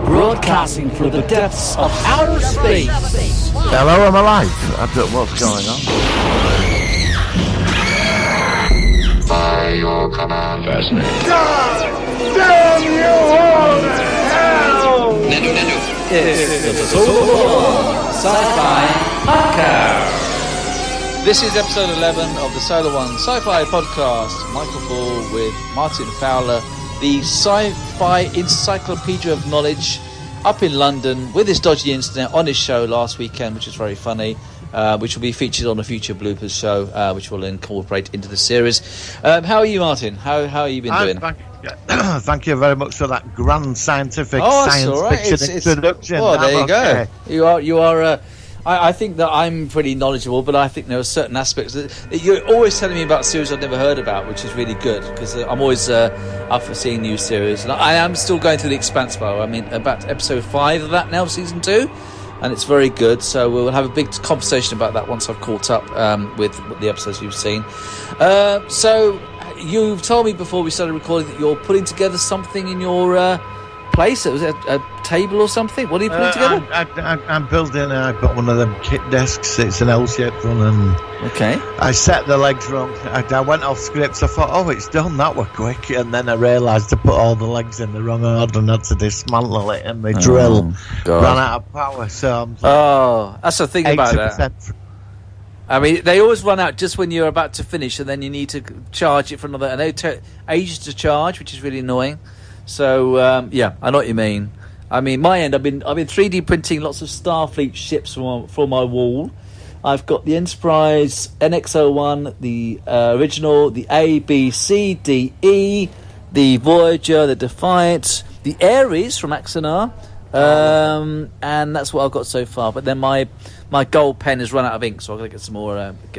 Broadcasting through the depths of outer space. Hello, I'm alive. I don't know what's going on. By your command. Fascinating. God damn you all to hell! It's the Sci-fi Podcast. This is episode 11 of the Solar One Sci-Fi Podcast. Michael Ball with Martin Fowler, the sci-fi encyclopedia of knowledge, up in London with his dodgy internet on his show last weekend, which is very funny, which will be featured on a future bloopers show, which will incorporate into the series. How are you, Martin? How have you been doing? Thank you very much for that grand scientific fiction introduction. Well, there you go. You are. I think that I'm pretty knowledgeable, but I think there are certain aspects that you're always telling me about series I've never heard about, which is really good because I'm always up for seeing new series. And I am still going through The Expanse, though. I mean, about episode 5 of that now, season 2, and it's very good. So we'll have a big conversation about that once I've caught up with the episodes you've seen. So you've told me before we started recording that you're putting together something in your place. Was it a table or something? What are you putting together? I'm building. I've got one of them kit desks. It's an L-shaped one, and I set the legs wrong. I went off script. I thought, oh, it's done. That were quick, and then I realised to put all the legs in the wrong order and had to dismantle it. And my drill ran out of power. So I'm like, that's the thing about that. I mean, they always run out just when you're about to finish, and then you need to charge it for another. And they take ages to charge, which is really annoying. So yeah, I know what you mean. I mean, my end, I've been 3D printing lots of Starfleet ships for my wall. I've got the Enterprise NX-01, the original, the A, B, C, D, E, the Voyager, the Defiant, the Ares from Axanar, and that's what I've got so far. But then my gold pen has run out of ink, so I've got to get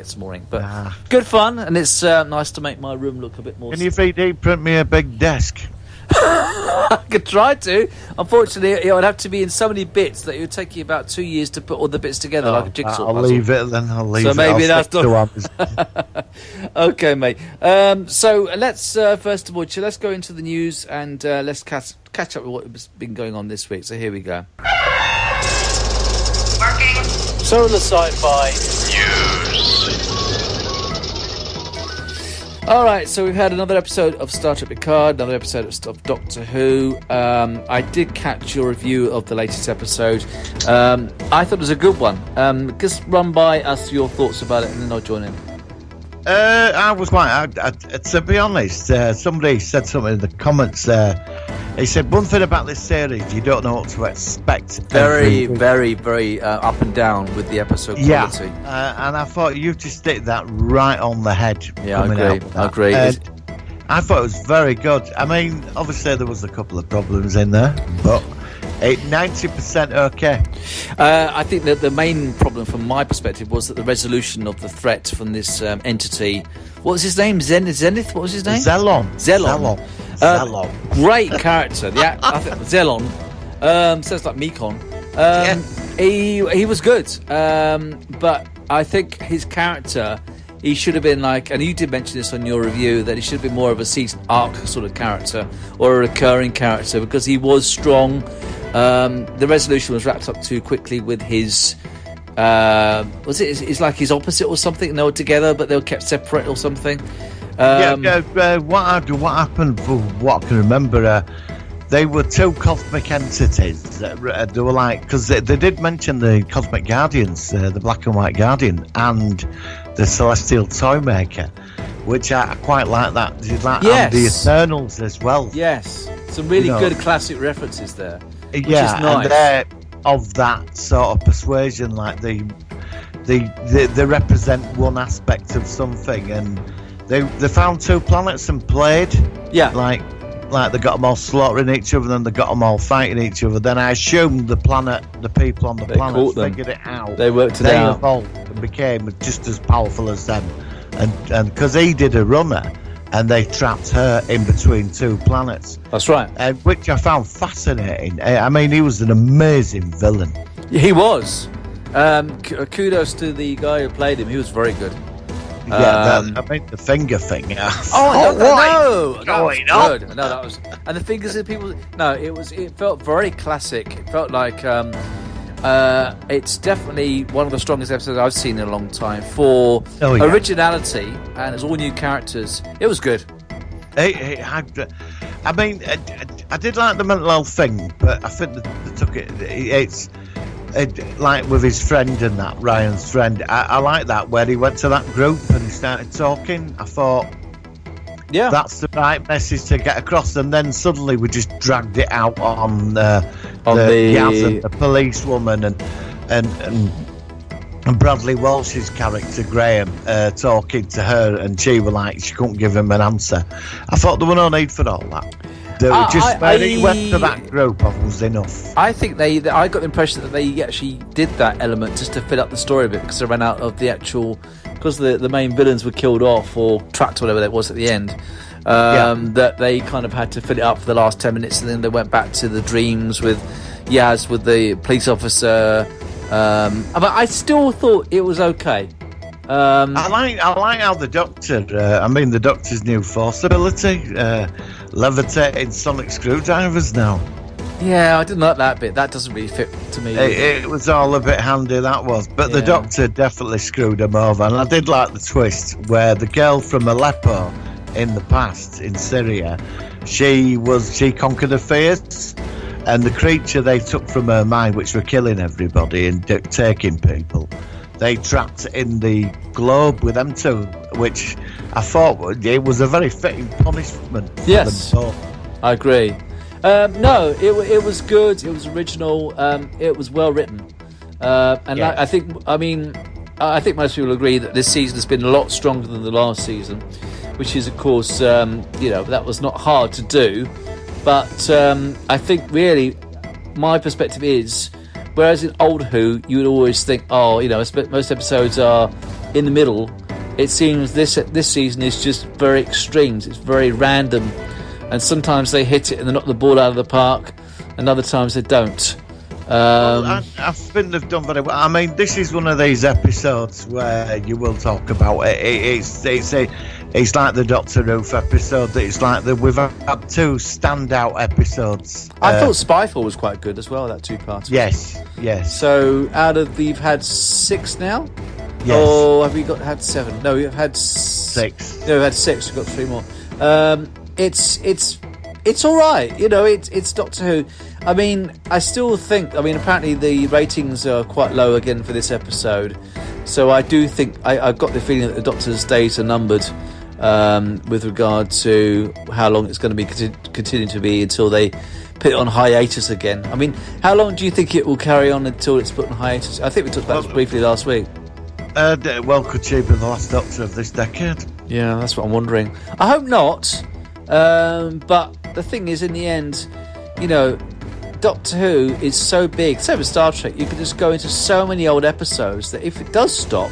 some more ink. But good fun, and it's nice to make my room look a bit more. Can you 3D print me a big desk? I could try to. Unfortunately, it would have to be in so many bits that it would take you about 2 years to put all the bits together like a jigsaw puzzle. I'll leave it then. I'll leave it. So maybe that's not. Okay, mate. So let's first of all, let's go into the news and let's catch up with what's been going on this week. So here we go. Working. Solar Sci-fi News. All right, so we've had another episode of Star Trek Picard, another episode of Doctor Who. I did catch your review of the latest episode. I thought it was a good one. Just run by us your thoughts about it, and then I'll join in. I was quite. To be honest, somebody said something in the comments there. He said one thing about this series, you don't know what to expect. Very, very, very up and down with the episode quality. And I thought you just hit that right on the head. Yeah, I agree. I thought it was very good. I mean, obviously there was a couple of problems in there, but 90% okay. I think that the main problem from my perspective was that the resolution of the threat from this entity. What was his name? Zenith? What was his name? Zelon. Great character. I think Zelon. Sounds like Mekon. He was good. But I think his character, he should have been like, and you did mention this on your review, that he should have been more of a season arc sort of character or a recurring character because he was strong. The resolution was wrapped up too quickly with his it's like his opposite or something. They were together but they were kept separate or something. What happened, for what I can remember, they were two cosmic entities. They were like, because they did mention the Cosmic Guardians, the Black and White Guardian and the Celestial Toymaker, which I quite like that. And the Eternals as well. Yes, some really good classic references there. Which is nice. And they're of that sort of persuasion, like they represent one aspect of something, and they found two planets and played. Yeah, like they got them all slaughtering each other, then they got them all fighting each other. Then I assumed the people on the planet figured it out. They worked it out. They evolved and became just as powerful as them, and because he did a runner. And they trapped her in between two planets. That's right. Which I found fascinating. I mean, he was an amazing villain. He was. Kudos to the guy who played him. He was very good. I mean the finger thing. Yeah. No, that was going on? good. No, that was, and the fingers in people. No, it felt very classic. It felt like it's definitely one of the strongest episodes I've seen in a long time for originality, and it's all new characters. It was good. It had, I mean, I did like the mental health thing, but I think they took it. Like with his friend and that, Ryan's friend. I like that where he went to that group and he started talking. I thought, yeah, that's the right message to get across. And then suddenly we just dragged it out on the Yaz and the policewoman and Bradley Walsh's character Graham talking to her, and she couldn't give him an answer. I thought there was no need for all that. Where he went to that group was enough. I think I got the impression that they actually did that element just to fill up the story a bit, because they ran out of the actual, because the main villains were killed off or trapped or whatever that was at the end. That they kind of had to fill it up for the last 10 minutes, and then they went back to the dreams with Yaz, with the police officer. But I still thought it was okay. I like how the Doctor. The Doctor's new force ability, levitating sonic screwdrivers now. Yeah, I didn't like that bit. That doesn't really fit to me. It was all a bit handy, that was. But the Doctor definitely screwed him over, and I did like the twist where the girl from Aleppo in the past in Syria, she conquered her fears. And the creature they took from her mind, which were killing everybody and taking people, they trapped in the globe with them two, which I thought it was a very fitting punishment for them both. I agree. No, it was good. It was original. It was well written, I think most people agree that this season has been a lot stronger than the last season, which is, of course, that was not hard to do. But I think really my perspective is, whereas in old Who you would always think, most episodes are in the middle, it seems this season is just very extremes. It's very random, and sometimes they hit it and they knock the ball out of the park, and other times they don't. I think they've done very well. I mean, this is one of these episodes where you will talk about it. It's like the Doctor Who episode. It's like we've had two standout episodes. I thought Spyfall was quite good as well, that two-parter. Yes. So you've had 6 now? Yes. Or have we had 7? No, we've had 6. No, we've had 6. We've got 3 more. It's all right. It's Doctor Who. I mean, I still think... apparently the ratings are quite low again for this episode. So I do think... I've got the feeling that the Doctor's days are numbered with regard to how long it's going to be continue to be until they put it on hiatus again. I mean, how long do you think it will carry on until it's put on hiatus? I think we talked about this briefly last week. Could she be the last Doctor of this decade? Yeah, that's what I'm wondering. I hope not. But the thing is, in the end, Doctor Who is so big, same as Star Trek, you can just go into so many old episodes that if it does stop,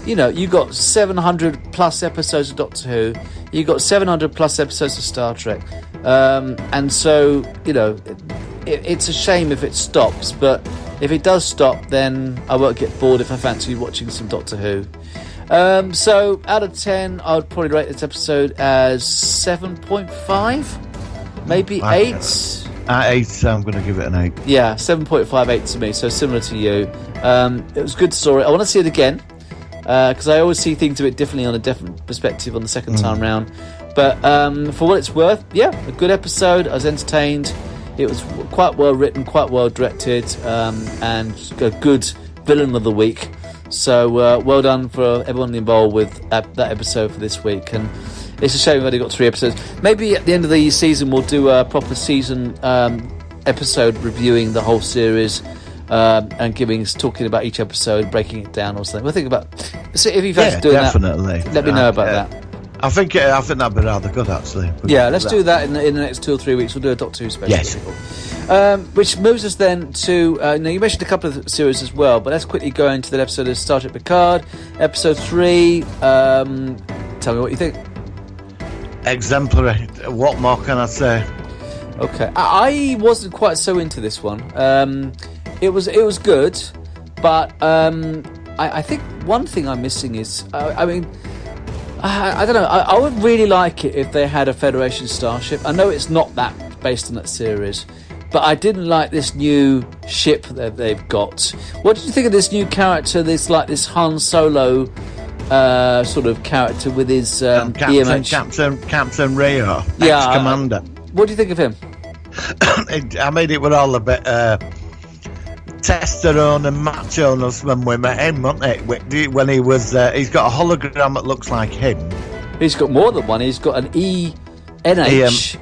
you've got 700 plus episodes of Doctor Who, you've got 700 plus episodes of Star Trek, and so, it's a shame if it stops, but if it does stop, then I won't get bored if I fancy watching some Doctor Who. So out of 10, I would probably rate this episode as 7.5, maybe 8. At 8, I'm going to give it an 8. Yeah, 7.58 to me, so similar to you. It was a good story. I want to see it again, because I always see things a bit differently on a different perspective on the second time round. But for what it's worth, a good episode. I was entertained. It was quite well written, quite well directed, and a good villain of the week. So well done for everyone involved with that episode for this week. And it's a shame we've only got 3 episodes. Maybe at the end of the season we'll do a proper season episode reviewing the whole series and talking about each episode, breaking it down or something. We'll think about. So if you've had to do definitely. Let me know about that. I think that'd be rather good, actually. Let's do that in the next 2 or 3 weeks. We'll do a Doctor Who special. Yes. Which moves us then to... you mentioned a couple of series as well, but let's quickly go into that episode of Star Trek Picard, episode 3. Tell me what you think. Exemplary. What more can I say? Okay. I wasn't quite so into this one. It was good, but I think one thing I'm missing is... I don't know. I would really like it if they had a Federation starship. I know it's not that based on that series, but I didn't like this new ship that they've got. What did you think of this new character? This Han Solo sort of character with his Captain Rio, ex-commander. What do you think of him? I mean, it was all a bit testosterone and macho when we met him, wasn't it? When he was, he's got a hologram that looks like him. He's got more than one. He's got an ENH. Is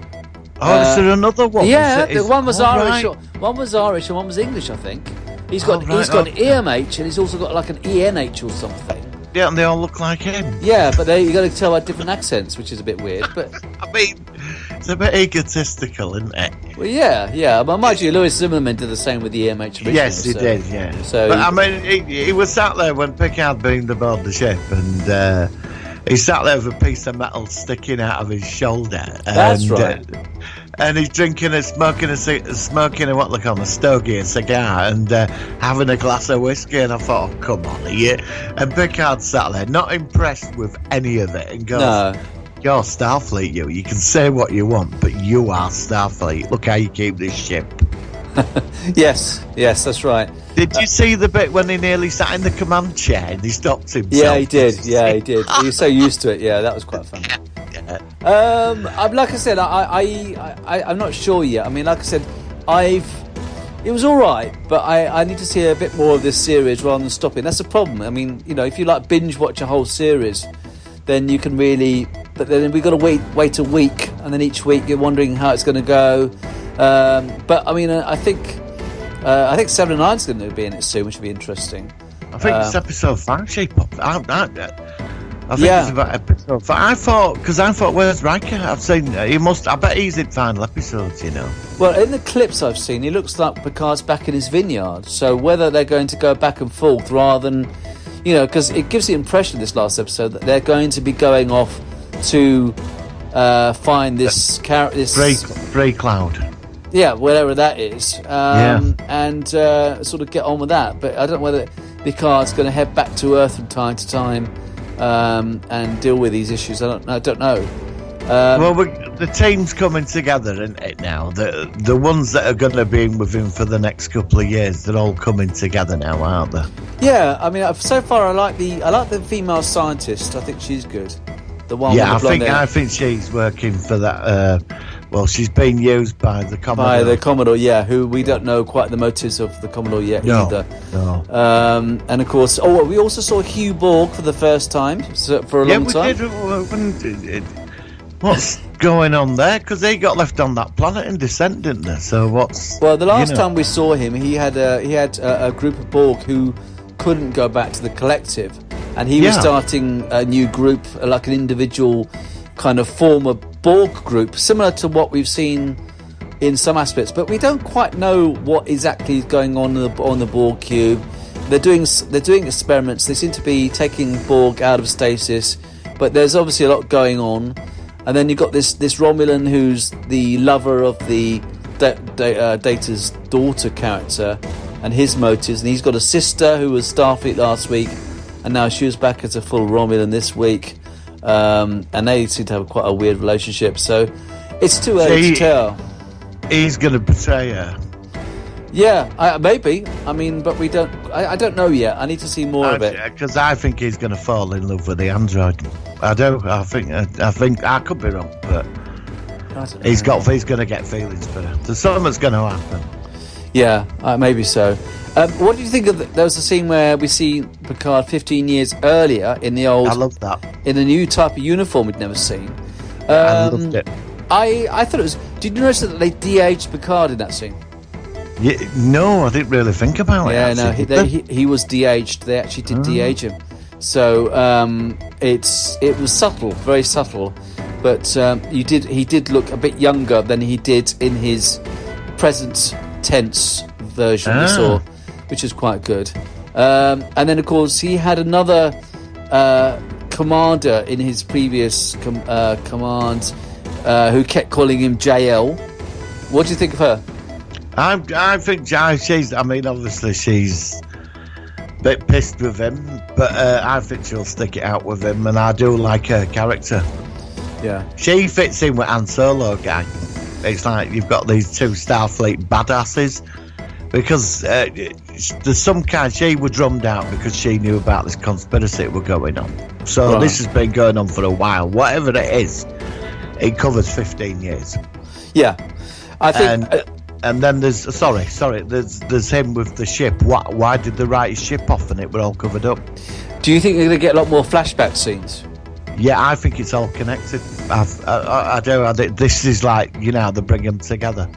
there another one? Yeah, the one was Irish. Right. One was Irish and one was English, I think. He's got an EMH and he's also got like an ENH or something. Yeah, and they all look like him. Yeah, but you got to tell by different accents, which is a bit weird. But I mean, it's a bit egotistical, isn't it? Well, yeah. But mind you, Lewis Zimmerman did the same with the EMH originally. Yes, he did. Yeah. So, but I mean, he was sat there when Picard beamed aboard the ship, and he sat there with a piece of metal sticking out of his shoulder. That's right. And he's drinking and smoking a what they call a stogie, a cigar, and having a glass of whiskey. And I thought, oh, come on, and Picard sat there, not impressed with any of it, and goes, "No, you're Starfleet. You can say what you want, but you are Starfleet. Look how you keep this ship." Yes, that's right. Did you see the bit when he nearly sat in the command chair and he stopped himself? Yeah, he did. He was so used to it. Yeah, that was quite funny. Like I said, I'm not sure yet. I mean, like I said, it was all right, but I need to see a bit more of this series rather than stopping. That's the problem. I mean, if you like binge watch a whole series, then you can really. But then we've got to wait a week, and then each week you're wondering how it's going to go. But I mean, I think 7 and 9 is going to be in it soon, which will be interesting. I think it's episode 5. She popped out. I think it's about episode 5. I thought, where's Riker? I've seen he must. I bet he's in final episodes. Well, in the clips I've seen, he looks like Picard's back in his vineyard. So whether they're going to go back and forth rather than, because it gives the impression this last episode that they're going to be going off to find this Grey Cloud. Yeah, whatever that is, and sort of get on with that. But I don't know whether Picard's going to head back to Earth from time to time and deal with these issues. I don't know. Well, the team's coming together, isn't it, now? The ones that are going to be with him for the next couple of years, they're all coming together now, aren't they? Yeah, I mean, so far I like the female scientist. I think she's good. The one. Yeah, with the blonde hair. I think she's working for that. Well, she's being used by the Commodore. By the Commodore, who we don't know quite the motives of the Commodore yet either. No. And of course, we also saw Hugh Borg for the first time for a long time. Did. What's going on there? Because they got left on that planet in descent, didn't they? So what's... Well, the last time we saw him, he had a group of Borg who couldn't go back to the collective, and he was starting a new group, like an individual kind of former Borg group, similar to what we've seen in some aspects, but we don't quite know what exactly is going on the Borg cube. They're doing experiments. They seem to be taking Borg out of stasis, but there's obviously a lot going on. And then you've got this Romulan who's the lover of the Data's daughter character and his motives, and he's got a sister who was Starfleet last week, and now she was back as a full Romulan this week. And they seem to have quite a weird relationship, so it's too early to tell. He's going to betray her. Yeah, maybe. I mean, but we don't. I don't know yet. I need to see more of it. Because I think he's going to fall in love with the android. I do. I think I could be wrong, but he's going to get feelings for her. So something's going to happen. Yeah, maybe so. What do you think of there was a scene where we see Picard 15 years earlier in the old... I love that. In a new type of uniform we'd never seen. I loved it. I thought it was... Did you notice that they de-aged Picard in that scene? Yeah, no, I didn't really think about it. Yeah, no, he was de-aged. They actually did de-age him. So it was subtle, very subtle. But he did look a bit younger than he did in his present tense version we saw, which is quite good. And then, of course, he had another commander in his previous command who kept calling him JL. What do you think of her? I think she's... I mean, obviously, she's bit pissed with him, but I think she'll stick it out with him, and I do like her character. Yeah. She fits in with Han Solo guy. It's like you've got these two Starfleet badasses, because there's some kind. She was drummed out because she knew about this conspiracy that were going on. So Right. this has been going on for a while. Whatever it is, it covers 15 years. Yeah. I think... And then there's there's him with the ship. Why did they write his ship off and it were all covered up? do you think they're going to get a lot more flashback scenes? Yeah, I think it's all connected. I do. This is like, they bring them together.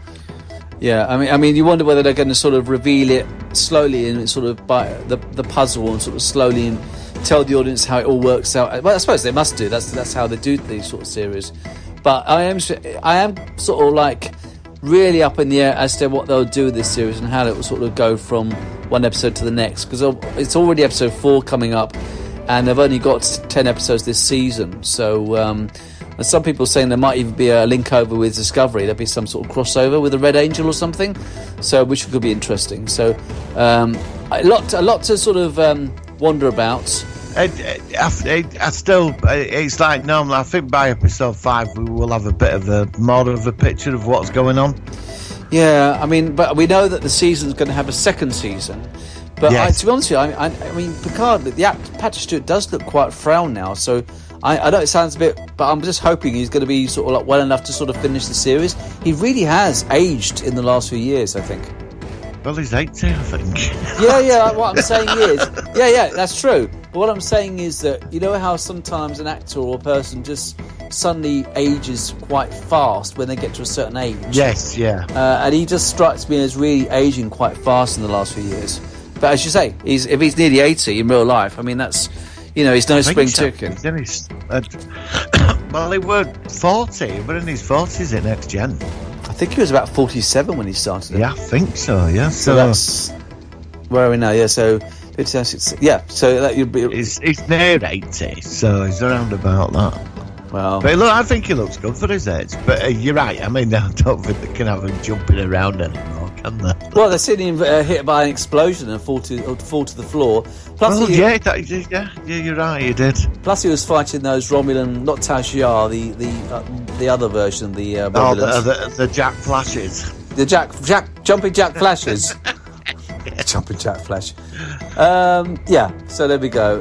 Yeah, I mean, you wonder whether they're going to sort of reveal it slowly and sort of by the puzzle and sort of slowly and tell the audience how it all works out. Well, I suppose they must do. That's how they do these sort of series. But I am sort of like really up in the air as to what they'll do with this series and how it will sort of go from one episode to the next, because it's already episode 4 coming up, and they've only got 10 episodes this season. So and some people saying there might even be a link over with Discovery. There'll be some sort of crossover with the Red Angel or something, so which could be interesting. So a lot to sort of wonder about. It's like normal. I think by episode 5 we will have a bit of more of a picture of what's going on. Yeah, I mean, but we know that the season's going to have a second season. But Yes. to be honest with you, I mean, Picard, the actor Patrick Stewart does look quite frail now. So I know it sounds a bit, but I'm just hoping he's going to be sort of like well enough to sort of finish the series. He really has aged in the last few years, I think. Well, he's 80, I think. Yeah. What I'm saying is, yeah, that's true. But what I'm saying is that you know how sometimes an actor or a person just suddenly ages quite fast when they get to a certain age. Yes, yeah. And he just strikes me as really aging quite fast in the last few years. But as you say, if he's nearly 80 in real life, I mean that's, he's no spring chicken. Well, he were 40. We're in his 40s in Next Gen. I think he was about 47 when he started it. Yeah, I think so. Yeah. So that's where are we now? Yeah. So 56. Yeah. So that you'd be. He's near 80, so he's around about that. Well, but look, I think he looks good for his age. But you're right. I mean, I don't think they can have him jumping around anymore, can they? well, they're seeing him hit by an explosion and fall to the floor. Plus, you're right. He did. Plus, he was fighting those Romulan, not Tashiar, the other version, the Romulans. The Jack Flashes. The Jumping Jack Flashes. Jumping Jack Flash. Yeah, so there we go.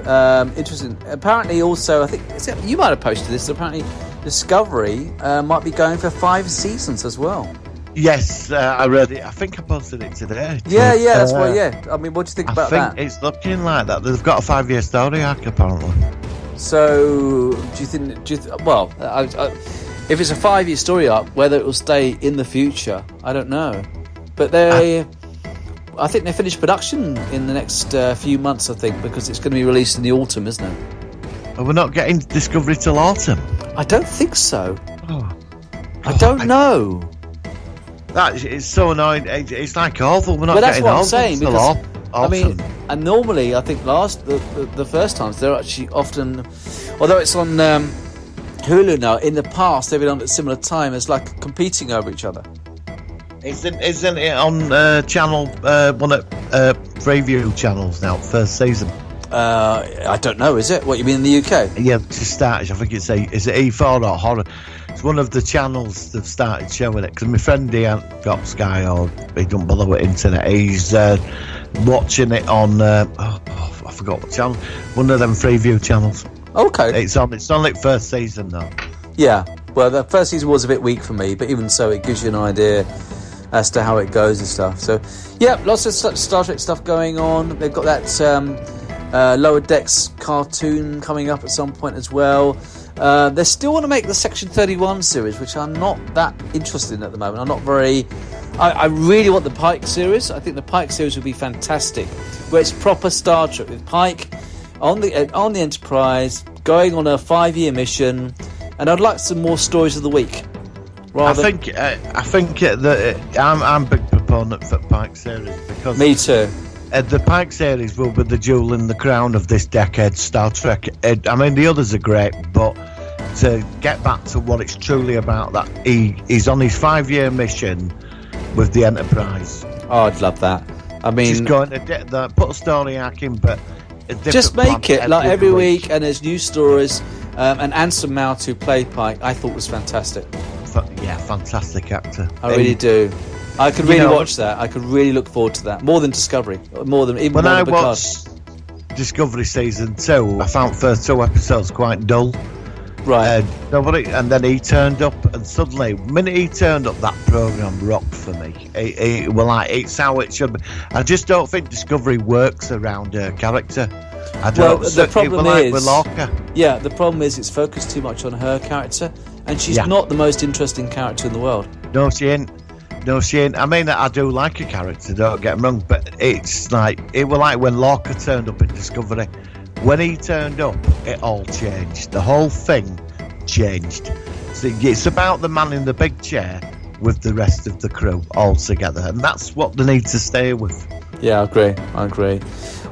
Interesting. Apparently, also, I think you might have posted this. Apparently, Discovery might be going for 5 seasons as well. Yes, I read it. I think I posted it today. Yeah, that's what. Yeah, I mean, what do you think about that? I think it's looking like that. They've got a 5-year story arc apparently. So, do you think? Well, if it's a 5-year story arc, whether it will stay in the future, I don't know. But I think they finished production in the next few months. I think because it's going to be released in the autumn, isn't it? Are we not getting Discovery till autumn? I don't think so. Oh. I don't know. That is so annoying. It's like awful. We're not But that's getting what I'm autumn saying. till Because I autumn. mean, and normally I think the first times they're actually often, although it's on Hulu now. In the past they've been on at a similar time as like competing over each other. Isn't it on channel one of Freeview channels now? First season. I don't know. Is it? What you mean in the UK? Yeah, it just started. I think is it E4 or Horror? It's one of the channels that started showing it because my friend he ain't got Sky or he don't bother with internet. He's watching it on I forgot what channel. One of them Freeview channels. Okay. It's on like first season though. Yeah. Well, the first season was a bit weak for me, but even so, it gives you an idea as to how it goes and stuff. So, yeah, lots of Star Trek stuff going on. They've got that Lower Decks cartoon coming up at some point as well. They still want to make the Section 31 series, which I'm not that interested in at the moment. I'm not very... I really want the Pike series. I think the Pike series would be fantastic, where it's proper Star Trek with Pike on the Enterprise, going on a 5-year mission, and I'd like some more stories of the week. I think that I'm a big proponent for Pike series because me too. The Pike series will be the jewel in the crown of this decade Star Trek. I mean, the others are great, but to get back to what it's truly about, that he's on his 5-year mission with the Enterprise. Oh, I'd love that. I mean, just going to put a story arc in, but a different just make plan it like every week, and there's new stories. And Anson Mount, who played Pike, I thought was fantastic. Yeah, fantastic actor. I really do. I could really watch that. I could really look forward to that more than Discovery, even more than when I Picard. watched Discovery season 2, I found first 2 episodes quite dull. Right. And then he turned up, and suddenly, the minute he turned up, that programme rocked for me. It's how it should be. I just don't think Discovery works around her character. I don't. Well, the problem is, with Lorca. Yeah, the problem is it's focused too much on her character, and she's not the most interesting character in the world. No, she ain't. I mean, I do like her character, don't get me wrong, but it's like, it was like when Lorca turned up in Discovery. When he turned up, it all changed. The whole thing changed. So it's about the man in the big chair with the rest of the crew all together, and that's what they need to stay with. Yeah, I agree.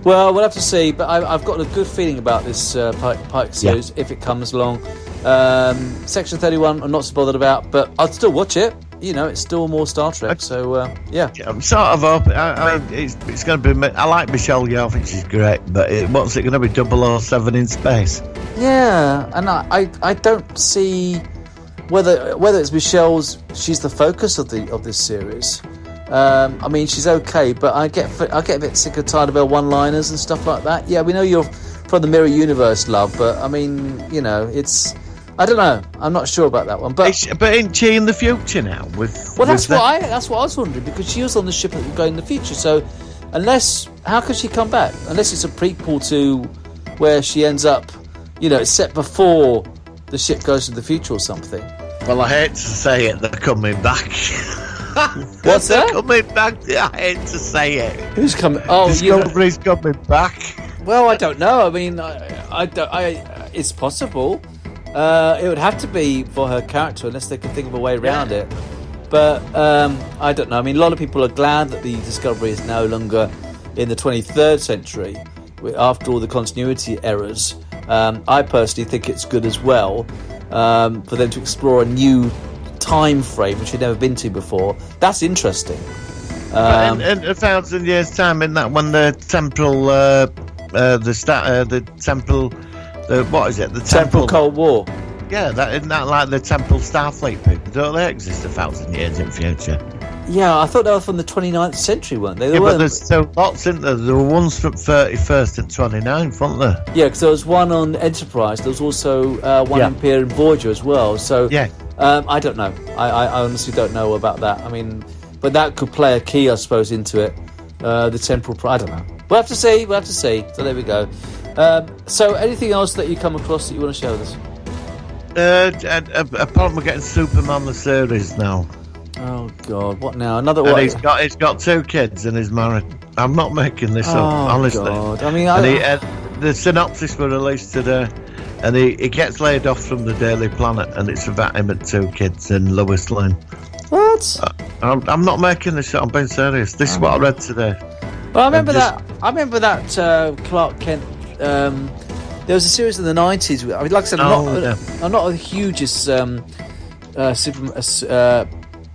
Well, we'll have to see, but I've got a good feeling about this Pike series if it comes along. Section 31, I'm not so bothered about, but I'll still watch it. You know, it's still more Star Trek, so yeah. I'm sort of hoping. I mean, it's going to be. I like Michelle Yeoh, I think she's great, but what's it going to be? 007 in space? Yeah, and I don't see whether it's Michelle's. She's the focus of this series. I mean, she's okay, but I get a bit sick and tired of her one-liners and stuff like that. Yeah, we know you're from the Mirror Universe, love, but I mean, you know, it's. I don't know. I'm not sure about that one, but isn't she in the future now? That's what I was wondering, because she was on the ship that would go in the future. So, how could she come back? Unless it's a prequel to where she ends up, you know, it's set before the ship goes to the future or something. Well, I hate to say it, they're coming back. What's that? They're coming back. I hate to say it. Who's coming? Oh, Discovery's coming back. Well, I don't know. I mean, it's possible. It would have to be for her character, unless they can think of a way around it. But I don't know. I mean, a lot of people are glad that the Discovery is no longer in the 23rd century after all the continuity errors. I personally think it's good as well for them to explore a new time frame which we've never been to before. That's interesting. In 1,000 years' time, in that when the temporal, what is it? The Temporal Cold War. Yeah, isn't that like the Temple Starfleet people? Don't they exist 1,000 years in future? Yeah, I thought they were from the 29th century, weren't they? But there's still lots, isn't there? There were ones from 31st and 29th, weren't there? Yeah, because there was one on Enterprise. There was also one on Imperial Voyager as well. So I don't know. I honestly don't know about that. I mean, but that could play a key, I suppose, into it. The temporal. I don't know. We'll have to see. So there we go. So anything else that you come across that you want to share with us? Apart from getting Superman the series now. Oh God, what now? Another one? He's got 2 kids and he's married. I'm not making this up, honestly. God. I mean, the synopsis were released today, and he gets laid off from the Daily Planet, and it's about him and 2 kids in Lois Lane. What? I'm not making this up. I'm being serious. This is what I read today. Well, I remember that Clark Kent. There was a series in the 90s. I mean, like I said, I'm not the hugest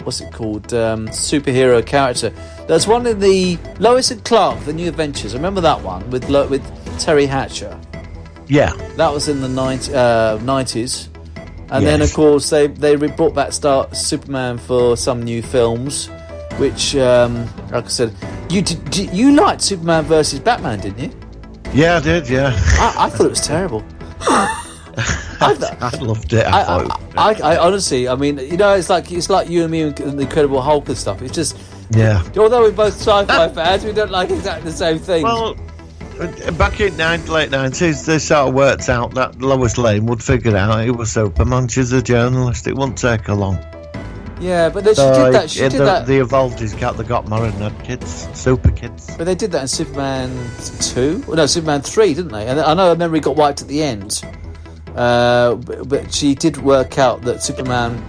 what's it called? Superhero character. There's one in the Lois and Clark, The New Adventures. I remember that one with Terry Hatcher. Yeah, that was in the 90s. And then, of course, they brought back Superman for some new films, which, like I said, you liked Superman versus Batman, didn't you? Yeah, I did. Yeah, I thought it was terrible. I loved it. I honestly, I mean, you know, it's like you and me and the Incredible Hulk and stuff. It's just, although we're both sci-fi fans, we don't like exactly the same thing. Well, back in late 90s, they sort of worked out that Lois Lane would figure out it was Superman. She's a journalist. It wouldn't take her long. Yeah, but then she did that. They evolved his cat. They got married and had kids, super kids. But they did that in Superman 2, no, Superman 3, didn't they? And I know her memory got wiped at the end. But she did work out that Superman.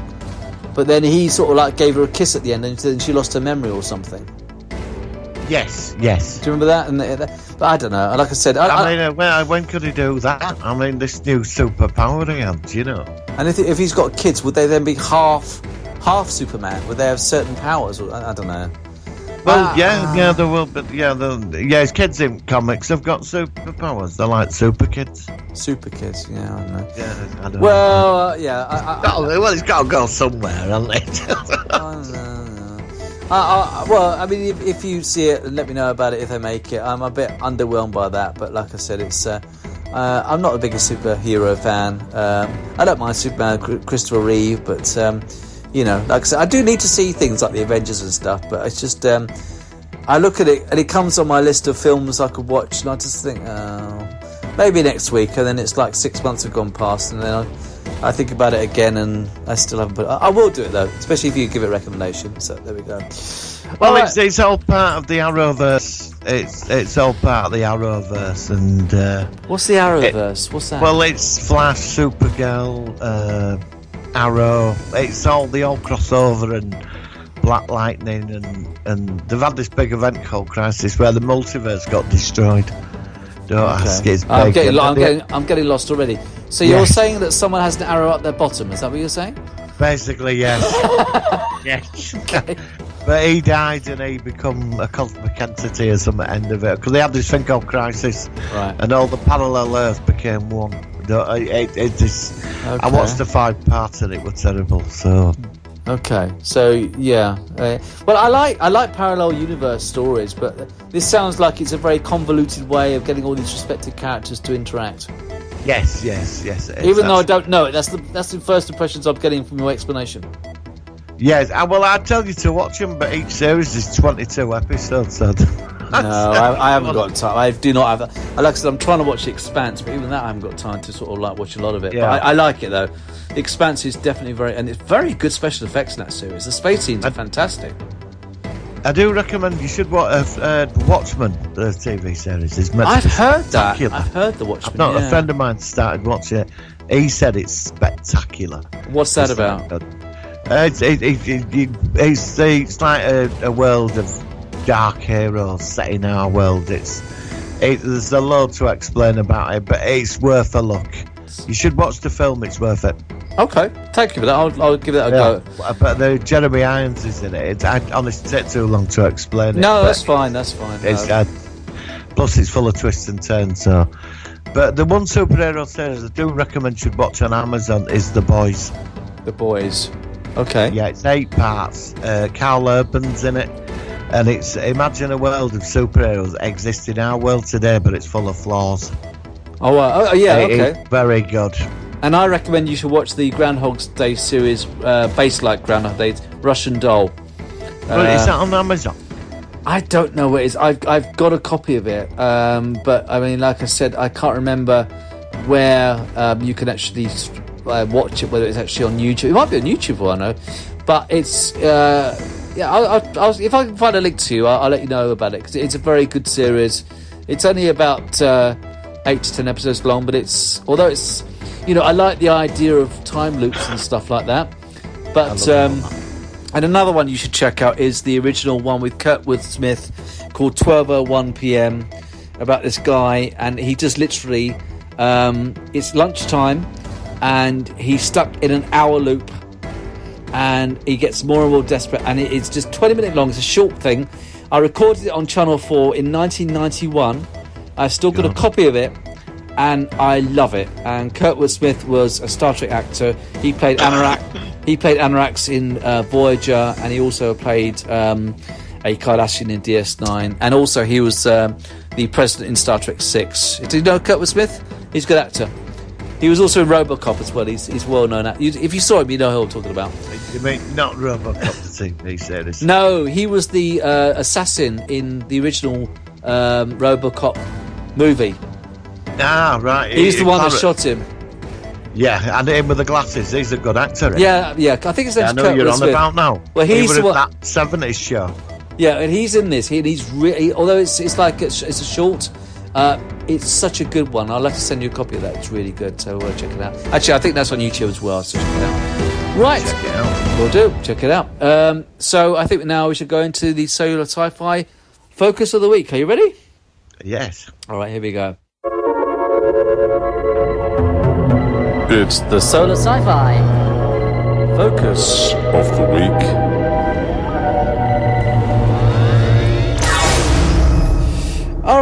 But then he sort of like gave her a kiss at the end, and then she lost her memory or something. Yes. Do you remember that? But I don't know. Like I said, when could he do that? I mean, this new superpower he had, you know. And if he's got kids, would they then be half Superman? Would they have certain powers? I don't know. Well, yeah, there will, but it's kids in comics. They've got superpowers. They're like super kids. Super kids, yeah, I know. Yeah, I don't know. Well, yeah. Well, it's got to go somewhere, hasn't it? Well, I mean, if you see it, let me know about it if they make it. I'm a bit underwhelmed by that, but like I said, it's. I'm not the biggest superhero fan. I don't mind Superman, Christopher Reeve, but like I said, I do need to see things like the Avengers and stuff. But it's just, I look at it and it comes on my list of films I could watch, and I just think, maybe next week, and then it's like 6 months have gone past, and then I think about it again, and I still haven't put it. I will do it though, especially if you give it a recommendation. So there we go. Well, it's all part of the Arrowverse. It's all part of the Arrowverse, and what's the Arrowverse? What's that? Well, it's Flash, Supergirl, Arrow. They all cross over, and Black Lightning, and they've had this big event called Crisis where the multiverse got destroyed. Don't ask. It's big. I'm getting lost already. So you're saying that someone has an arrow up their bottom? Is that what you're saying? Basically, yes. Yes. Okay. But he died and he become a cosmic entity at some end of it. Because they had this thing called Crisis. Right. And all the parallel Earths became one. I watched the 5 parts and it was terrible. So. Okay. So, yeah. Well, I like parallel universe stories, but this sounds like it's a very convoluted way of getting all these respective characters to interact. Yes. Even though I don't know it, that's the first impressions I'm getting from your explanation. Yes, well, I tell you to watch them, but each series is 22 episodes. So no, I haven't got time. I do not have. Like I said, I'm trying to watch The Expanse, but even that I haven't got time to sort of like watch a lot of it. Yeah. But I like it though. The Expanse is definitely and it's very good special effects in that series. The space scenes are fantastic. I do recommend you should watch Watchmen, the TV series. I've heard that. I've heard the Watchmen. A friend of mine started watching it. He said it's spectacular. What's that about? It's like a world of dark heroes set in our world. There's a lot to explain about it, but it's worth a look. You should watch the film. It's worth it. Okay, thank you for that. I'll give that a go. But Jeremy Irons is in it. I honestly take too long to explain it. No, that's fine. That's fine. Plus, it's full of twists and turns. So, but the one superhero series I do recommend you should watch on Amazon is The Boys. The Boys. Okay. Yeah, it's 8 parts. Carl Urban's in it, and it's imagine a world of superheroes that exist in our world today, but it's full of flaws. Oh yeah, okay. It's very good. And I recommend you should watch the Groundhog Day series, based like Groundhog Day, Russian Doll. Is that on Amazon? I don't know where it is. I've got a copy of it, but I mean, like I said, I can't remember where you can actually watch it. Whether it's actually on YouTube, it might be on YouTube, for I know. But it's I'll if I can find a link to you, I'll let you know about it because it's a very good series. It's only about 8 to 10 episodes long, but although it's I like the idea of time loops and stuff like that. But and another one you should check out is the original one with Kurtwood Smith called 12:01 p.m. about this guy, and he just literally it's lunchtime and he's stuck in an hour loop and he gets more and more desperate, and it's just 20 minutes long. It's a short thing. I recorded it on Channel 4 in 1991. I've still got a copy of it, and I love it. And Kurtwood Smith was a Star Trek actor. He played Anorak. He played Anorax in Voyager, and he also played a Cardassian in DS9. And also he was the president in Star Trek 6. Do you know Kurtwood Smith? He's a good actor. He was also in RoboCop as well. He's well known. If you saw him, you know who I'm talking about. You mean not RoboCop, the TV series? No, he was the assassin in the original RoboCop movie. Ah, right. He's the one that shot him. Yeah, and him with the glasses. He's a good actor. Yeah. I think his name's Kurtwood Smith. I know you're on about now. Well, he's the one that 70s show. Yeah, and he's in this. He's really, although it's like it's a short. It's such a good one. I'll have to send you a copy of that. It's really good, so check it out. Actually, I think that's on YouTube as well, so check it out. Right, check it out. Will do. Check it out. So I think now we should go into the Solar Sci-Fi Focus of the Week. Are you ready? Yes. All right, here we go. It's the Solar Sci-Fi Focus of the Week.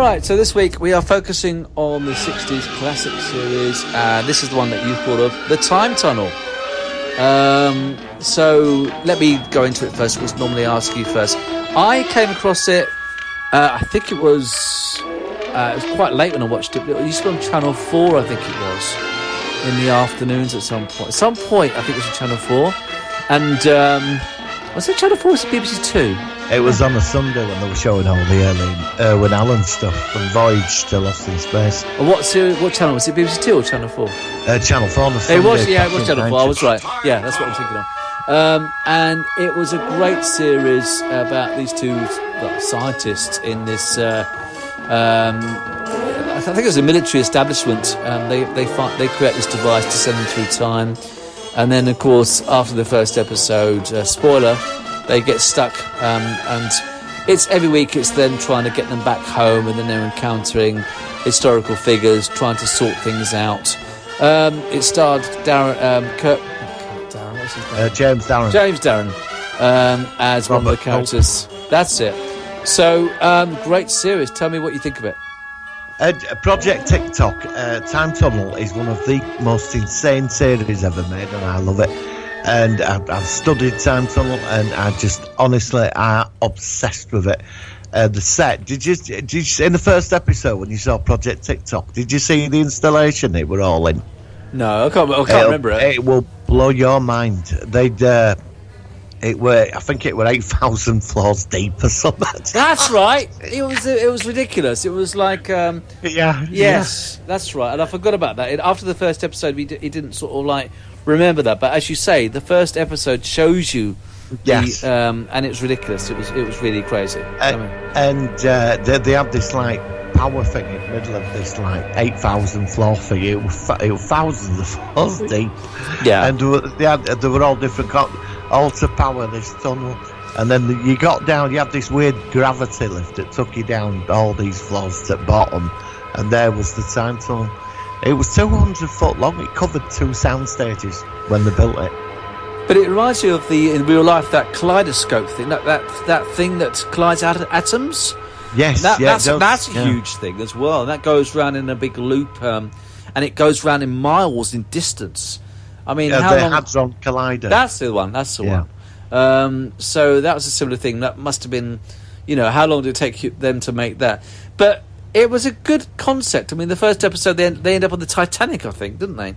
Right, so this week we are focusing on the 60s classic series, and this is the one that you thought of, The Time Tunnel. So let me go into it first, because normally I ask you first. I came across it, I think it was quite late when I watched it, but it used to be on Channel 4, I think it was, in the afternoons at some point. At some point, I think it was on Channel 4, and was it Channel 4 or was it BBC 2? It was on a Sunday when they were showing all the early Irwin Allen stuff from Voyage to Lost in Space. What channel? Was it BBC 2 or Channel 4? Channel 4 on a Sunday. It was Channel 4, I was right. Yeah, that's what I'm thinking of. And it was a great series about these two scientists in this, I think it was a military establishment. They create this device to send them through time. And then, of course, after the first episode, spoiler, they get stuck, and it's every week it's them trying to get them back home, and then they're encountering historical figures, trying to sort things out. It starred James Darren as one of the characters. That's it. So, great series. Tell me what you think of it. Project TikTok, Time Tunnel is one of the most insane series ever made, and I love it. And I've studied Time Tunnel, and I'm obsessed with it. The set. Did you in the first episode when you saw Project TikTok? Did you see the installation they were all in? No, I can't remember it. It will blow your mind. I think it were 8,000 floors deep or something. That's right. It was ridiculous. It was like yes, that's right. And I forgot about that. After the first episode, he didn't sort of like remember that. But as you say, the first episode shows you. Yes. And it was ridiculous. It was really crazy. And they had this like power thing in the middle of this like 8,000 floor thing. It was thousands of floors deep. Yeah. And they were all different. All to power this tunnel, and then you got down. You had this weird gravity lift that took you down all these floors to the bottom, and there was the time tunnel. It was 200 foot long. It covered 2 sound stages when they built it. But it reminds you of in real life that kaleidoscope thing, that thing that collides out of atoms. Yes, that's a huge thing as well. And that goes round in a big loop, and it goes round in miles in distance. I mean, how long? Hadron Collider. That's the one. So that was a similar thing. That must have been, how long did it take them to make that? But it was a good concept. I mean, the first episode they ended up on the Titanic, I think, didn't they?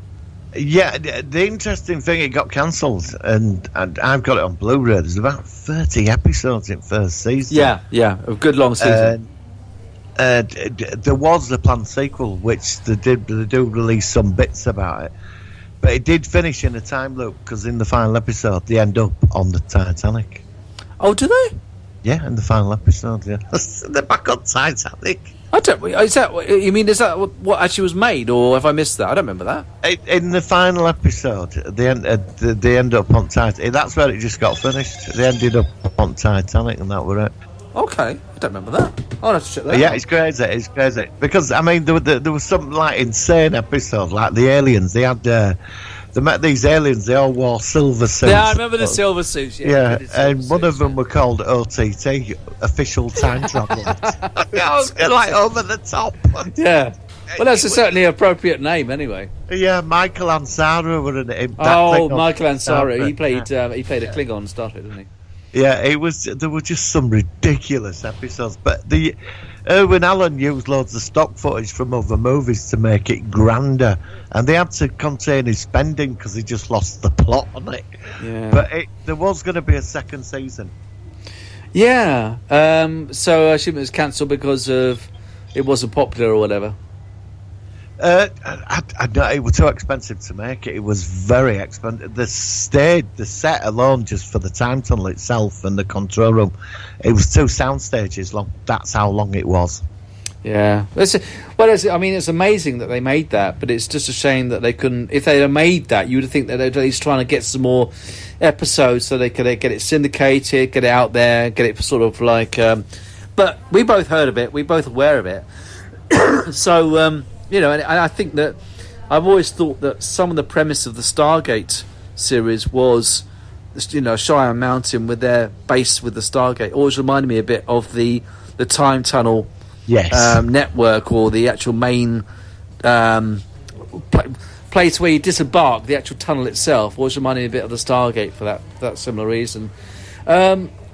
Yeah. The interesting thing, it got cancelled, and I've got it on Blu-ray. There's about 30 episodes in first season. Yeah, a good long season. There was a planned sequel, which they do release some bits about it. But it did finish in a time loop, because in the final episode they end up on the Titanic. Oh, do they? Yeah, in the final episode, yeah. They're back on Titanic. Is that what actually was made, or have I missed that? I don't remember that. In the final episode, they end up on Titanic. That's where it just got finished. They ended up on Titanic, and that were it. Okay, I don't remember that. I'll have to check that out. Yeah, it's crazy. Because, I mean, there was some, like, insane episode, like the aliens. They met these aliens, they all wore silver suits. Yeah, I remember the silver suits. Yeah, and one of them were called OTT, Official Time Travel. Like, over the top. Yeah. Well, that's certainly an appropriate name, anyway. Yeah, Michael Ansara were in it. Michael Ansara. He played a Klingon Star Trek, didn't he? Yeah, there were just some ridiculous episodes, but the Irwin Allen used loads of stock footage from other movies to make it grander, and they had to contain his spending because he just lost the plot on it. Yeah. But there was going to be a second season. Yeah, so I assume it was cancelled because of it wasn't popular or whatever. I know it was too expensive to make it. It was very expensive. The set alone, just for the time tunnel itself and the control room, it was 2 sound stages long. That's how long it was. Yeah. It's amazing that they made that, but it's just a shame that they couldn't. If they'd have made that, you would think that they'd at least trying to get some more episodes so they could get it syndicated, get it out there, get it sort of like. But we both heard of it. We're both aware of it. So. And I think that I've always thought that some of the premise of the Stargate series was, Cheyenne Mountain with their base with the Stargate always reminded me a bit of the time tunnel Yes. network or the actual main place where you disembark, the actual tunnel itself, always reminding me a bit of the Stargate for that similar reason.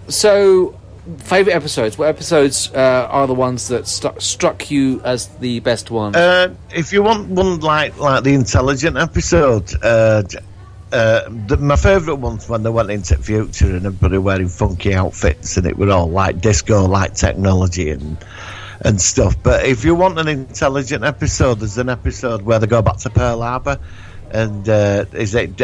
So, favourite episodes. What episodes are the ones that struck you as the best ones? If you want one like the intelligent episode, my favourite ones when they went into the future and everybody wearing funky outfits and it were all like disco-like technology and stuff. But if you want an intelligent episode, there's an episode where they go back to Pearl Harbor, and is it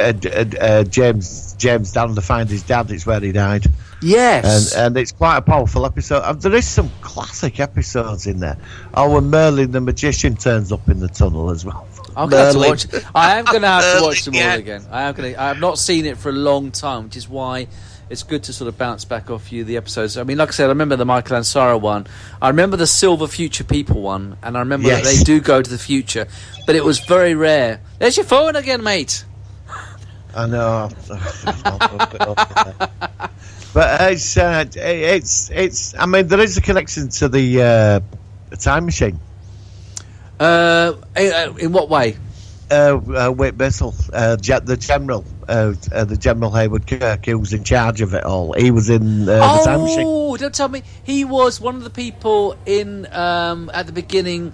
James down to find his dad? It's where he died. Yes, and it's quite a powerful episode. There is some classic episodes in there. Oh, when Merlin the magician turns up in the tunnel as well. I'm going to have to watch. I am going to have to watch them all again. I have not seen it for a long time, which is why it's good to sort of bounce back off you the episodes. I mean, like I said, I remember the Michael Ansara one. I remember the Silver Future People one, and I remember that they do go to the future, but it was very rare. There's your phone again, mate. I know. But it's. I mean, there is a connection to the time machine. In what way? Whit Bissell, the General Hayward Kirk, who was in charge of it all. He was in the time machine. Oh, don't tell me. He was one of the people in at the beginning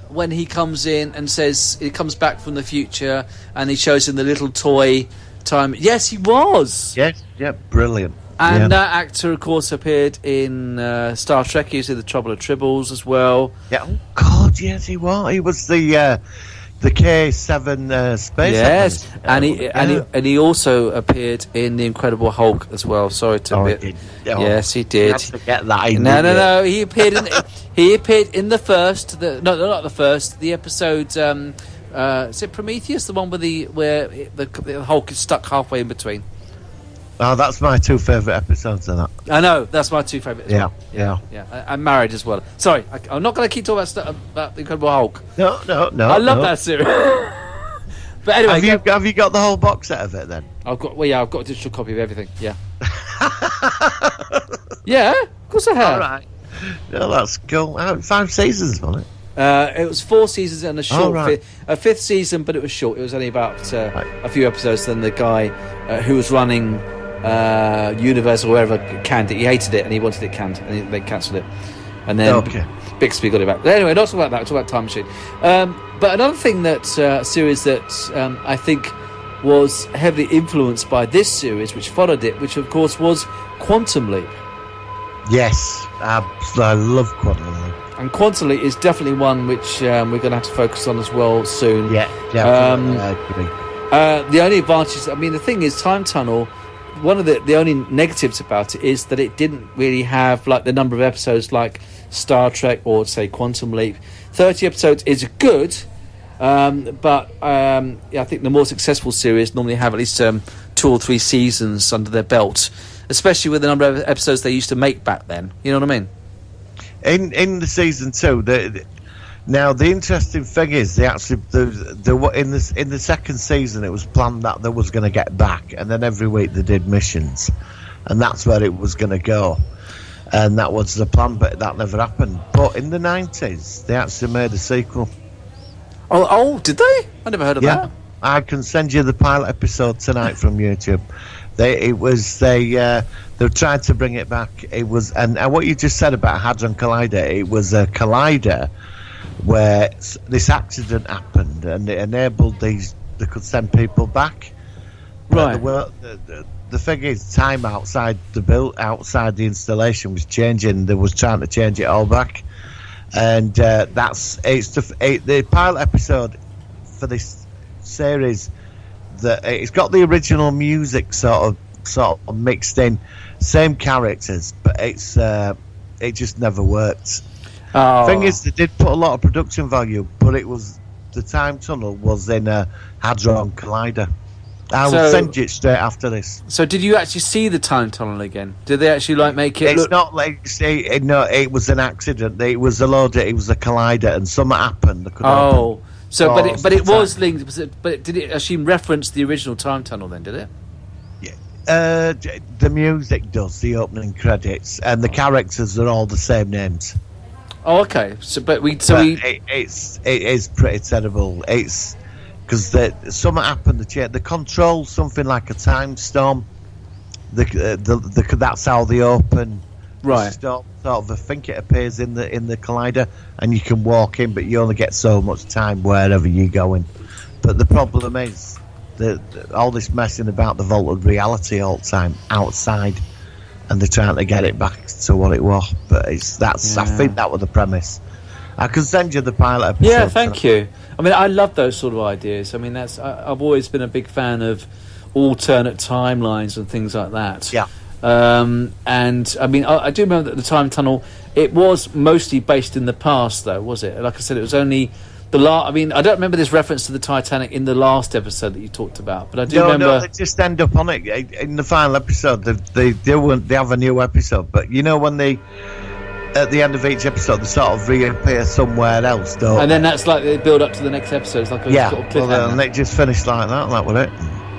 when he comes in and says he comes back from the future and he shows him the little toy time. Yes, he was. Yes, yeah, brilliant. And that actor, of course, appeared in Star Trek. He was in The Trouble of Tribbles as well. Yeah. Oh, God, yes, he was. He was the K7 space. Yes, and he also appeared in The Incredible Hulk as well. Sorry to admit. Yes, he did. You have to get that in. No. He appeared in. He appeared in the first. Not the first. The episode. Is it Prometheus? The one where the Hulk is stuck halfway in between. Oh, that's my two favourite episodes of that. I know, that's my two favourite. Yeah. I'm married as well. Sorry, I'm not going to keep talking about the Incredible Hulk. No. I love that series. But anyway, have you got the whole box set of it then? I've got a digital copy of everything. Yeah. Yeah, of course I have. All right. No, that's cool. 5 seasons on it. It was 4 seasons and a fifth season, but it was short. It was only about a few episodes. Then the guy who was running Universal, wherever, canned it. He hated it and he wanted it canned, and they cancelled it. And then Bixby got it back. But anyway, not talk about that. Talk about Time Machine. But another thing that series that I think was heavily influenced by this series, which followed it, which of course was Quantum Leap. Yes, I love Quantum Leap. And Quantum Leap is definitely one which we're going to have to focus on as well soon. Yeah, definitely. I agree. The only advantage, I mean, the thing is, Time Tunnel, one of the only negatives about it is that it didn't really have like the number of episodes like Star Trek or say Quantum Leap. 30 episodes is good, but I think the more successful series normally have at least 2 or 3 seasons under their belt, especially with the number of episodes they used to make back then. You know what I mean? In the season 2, now the interesting thing is in the second season it was planned that they was going to get back, and then every week they did missions, and that's where it was going to go, and that was the plan, but that never happened. But in the 90s they actually made a sequel. Oh, did they? I never heard of that. I can send you the pilot episode tonight from YouTube. They tried to bring it back. It was, and what you just said about Hadron Collider, it was a collider where this accident happened, and it enabled they could send people back. Right. The thing is, time outside the installation was changing. They was trying to change it all back, and the pilot episode for this series. It's got the original music sort of mixed in, same characters, but it just never worked. Thing is, they did put a lot of production value, but it was the time tunnel was in a Hadron Collider. I will send you it straight after this. So, did you actually see the time tunnel again? Did they actually make it? It's not like it was an accident. It was a collider, and something happened. But it was linked. But did it actually reference the original time tunnel then? Did it? Yeah. The music does, the opening credits, and the characters are all the same names. Oh, okay. It is pretty terrible. It's because something happened. The control something like a time storm. That's how they open. Right. Storm, sort of. I think it appears in the collider, and you can walk in, but you only get so much time wherever you're going. But the problem is all this messing about the vaulted reality all the time outside, and they're trying to get it back to what it was. But I think that was the premise. I can send you the pilot episode. Yeah, thank you. I mean, I love those sort of ideas. I mean, I've always been a big fan of alternate timelines and things like that. Yeah. And I mean, I do remember that the time tunnel, it was mostly based in the past, though, was it? Like I said, it was only the last. I mean, I don't remember this reference to the Titanic in the last episode that you talked about, but I do remember. No, they just end up on it in the final episode. They have a new episode, but you know when they at the end of each episode they sort of reappear somewhere else, don't and then they? that's like they build up to the next episode. It's like a sort of cliffhanger. And it just finished like that. That was it.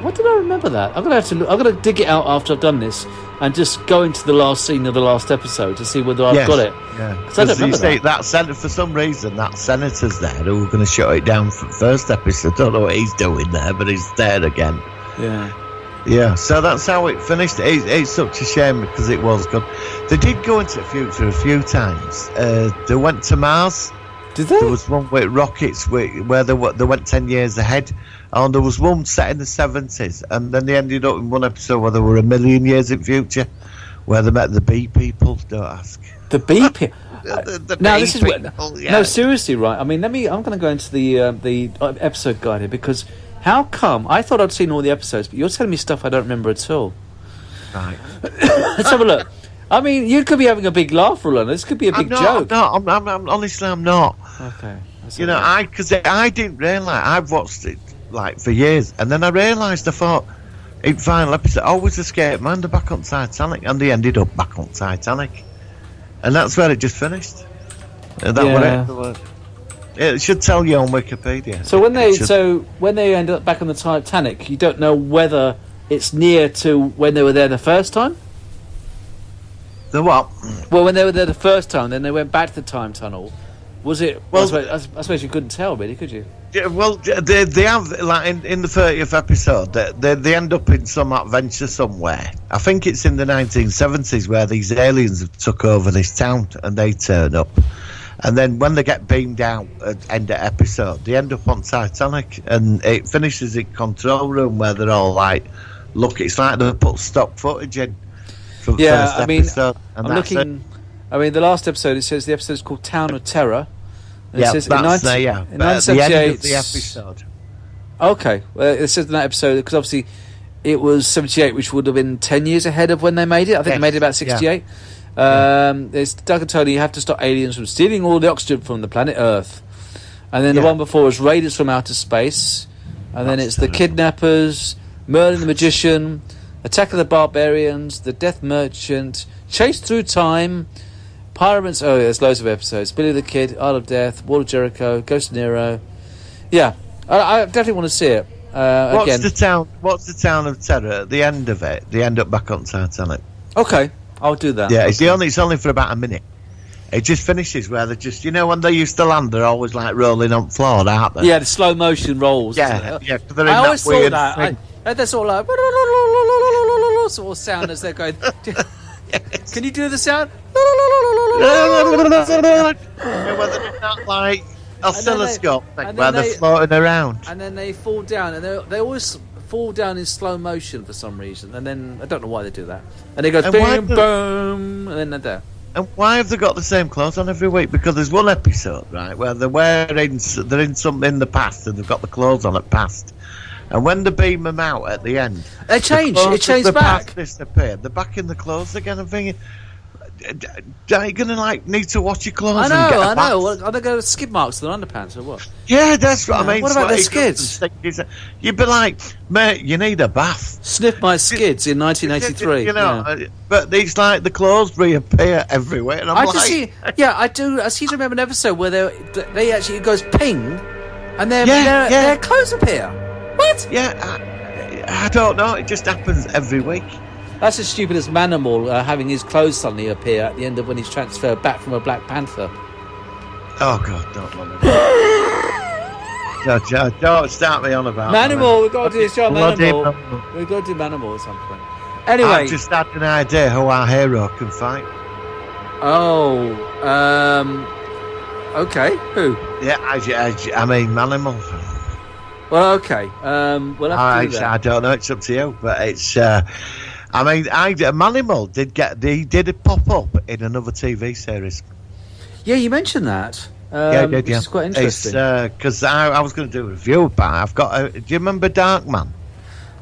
What did I remember that? I'm gonna dig it out after I've done this and just go into the last scene of the last episode to see whether I've got it. Yeah, because I don't remember that. For some reason, that senator's there who were going to shut it down for the first episode. I don't know what he's doing there, but he's there again. Yeah. So that's how it finished. It's such a shame because it was good. They did go into the future a few times. They went to Mars. Did they? There was one with rockets where they went 10 years ahead. And there was one set in the 70s, and then they ended up in one episode where they were 1,000,000 years in future, where they met the bee people. Don't ask. The bee people. Now this is people, yeah. No, seriously, right? I mean, I'm going to go into the episode guide here because how come I thought I'd seen all the episodes, but you're telling me stuff I don't remember at all. Right. Let's have a look. I mean, you could be having a big laugh, Roland. This could be a big joke. No, I'm honestly, I'm not. Okay. Because I didn't realise. I've watched it like for years, and then I realised. I thought, in final episode, always escape man, they're back on Titanic, and they ended up back on Titanic, and that's where it just finished. It should tell you on Wikipedia. So when they end up back on the Titanic, you don't know whether it's near to when they were there the first time. The what? Well, when they were there the first time, then they went back to the time tunnel. Was it? Well, I suppose you couldn't tell, really, could you? Yeah, well, they have like in the 30th episode. They end up in some adventure somewhere. I think it's in the 1970s where these aliens have took over this town and they turn up. And then when they get beamed out at end of episode, they end up on Titanic, and it finishes in control room where they're all like, "Look, it's like they put stock footage in." From first episode, I'm looking. I mean, the last episode, it says the episode is called Town of Terror. And yeah, it says that's in in 1978. The end of the episode. Okay, well, it says in that episode because obviously it was 78, which would have been 10 years ahead of when they made it. I think they made it about 68. There's Doug and Tony. You have to stop aliens from stealing all the oxygen from the planet Earth, and then the one before is Raiders from Outer Space, and then it's the Kidnappers, Merlin the Magician, Attack of the Barbarians, The Death Merchant, Chase Through Time, Pirates. Oh, there's loads of episodes. Billy the Kid, Isle of Death, Wall of Jericho, Ghost of Nero. Yeah, I definitely want to see it. Again. What's the Town of Terror? At the end of it, they end up back on Titanic. Okay, I'll do that. Yeah, it's only for about a minute. It just finishes where they're just, when they used to land, they're always like rolling on the floor, aren't they? Yeah, the slow motion rolls. Yeah. They're in I always thought that. They're sort of like sort of sound as they're going. Can you do the sound? Where they're in that like oscilloscope thing where they're floating around. And then they fall down, and they always fall down in slow motion for some reason. And then I don't know why they do that. And they go boom, boom, and then they're there. And why have they got the same clothes on every week? Because there's one episode, right, where they're in something in the past and they've got the clothes on at past. And when they beam them out at the end, they change. It changed back. Disappear. They're back in the clothes again. I'm thinking, are you gonna need to wash your clothes? I know. Well, are they going to skid marks on their underpants or what? Yeah, that's what I mean. What about the skids? You'd be like, mate, you need a bath. Sniff my skids in 1983. But it's like the clothes reappear everywhere. And I do. I seem to remember an episode where they actually, it goes ping, and their clothes appear. What? Yeah, I don't know. It just happens every week. That's as stupid as Manimal having his clothes suddenly appear at the end of when he's transferred back from a Black Panther. Oh God, don't start me on about Manimal. We've got to do this show. Bloody Manimal. Manimal. We've got to do Manimal at some point. Anyway. I've just had an idea how our hero can fight. Okay. Who? Yeah, I mean Manimal. Well, okay. We'll have to do that. I don't know. It's up to you, but it's. Manimal did a pop up in another TV series. Yeah, you mentioned that. Yeah. Which is quite interesting. Because I was going to do a review, but I've got. Do you remember Darkman?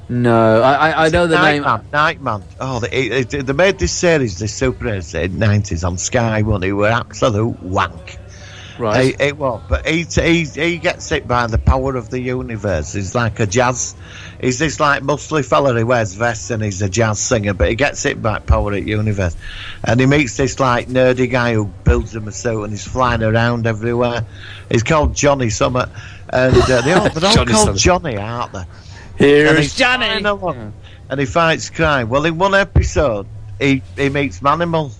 No, I know the name. Nightman. Oh, they made this series, this superheroes in the 90s on Sky One. It were absolute wank. Right. It was, but he gets it by the power of the universe. He's like a jazz. He's this like muscly fella who wears vests and he's a jazz singer, but he gets it by power of the universe. And he meets this like nerdy guy who builds him a suit and he's flying around everywhere. He's called Johnny Summit, and they're all called Johnny, aren't they? Here's Johnny. And he fights crime. Well, in one episode, he meets Manimal.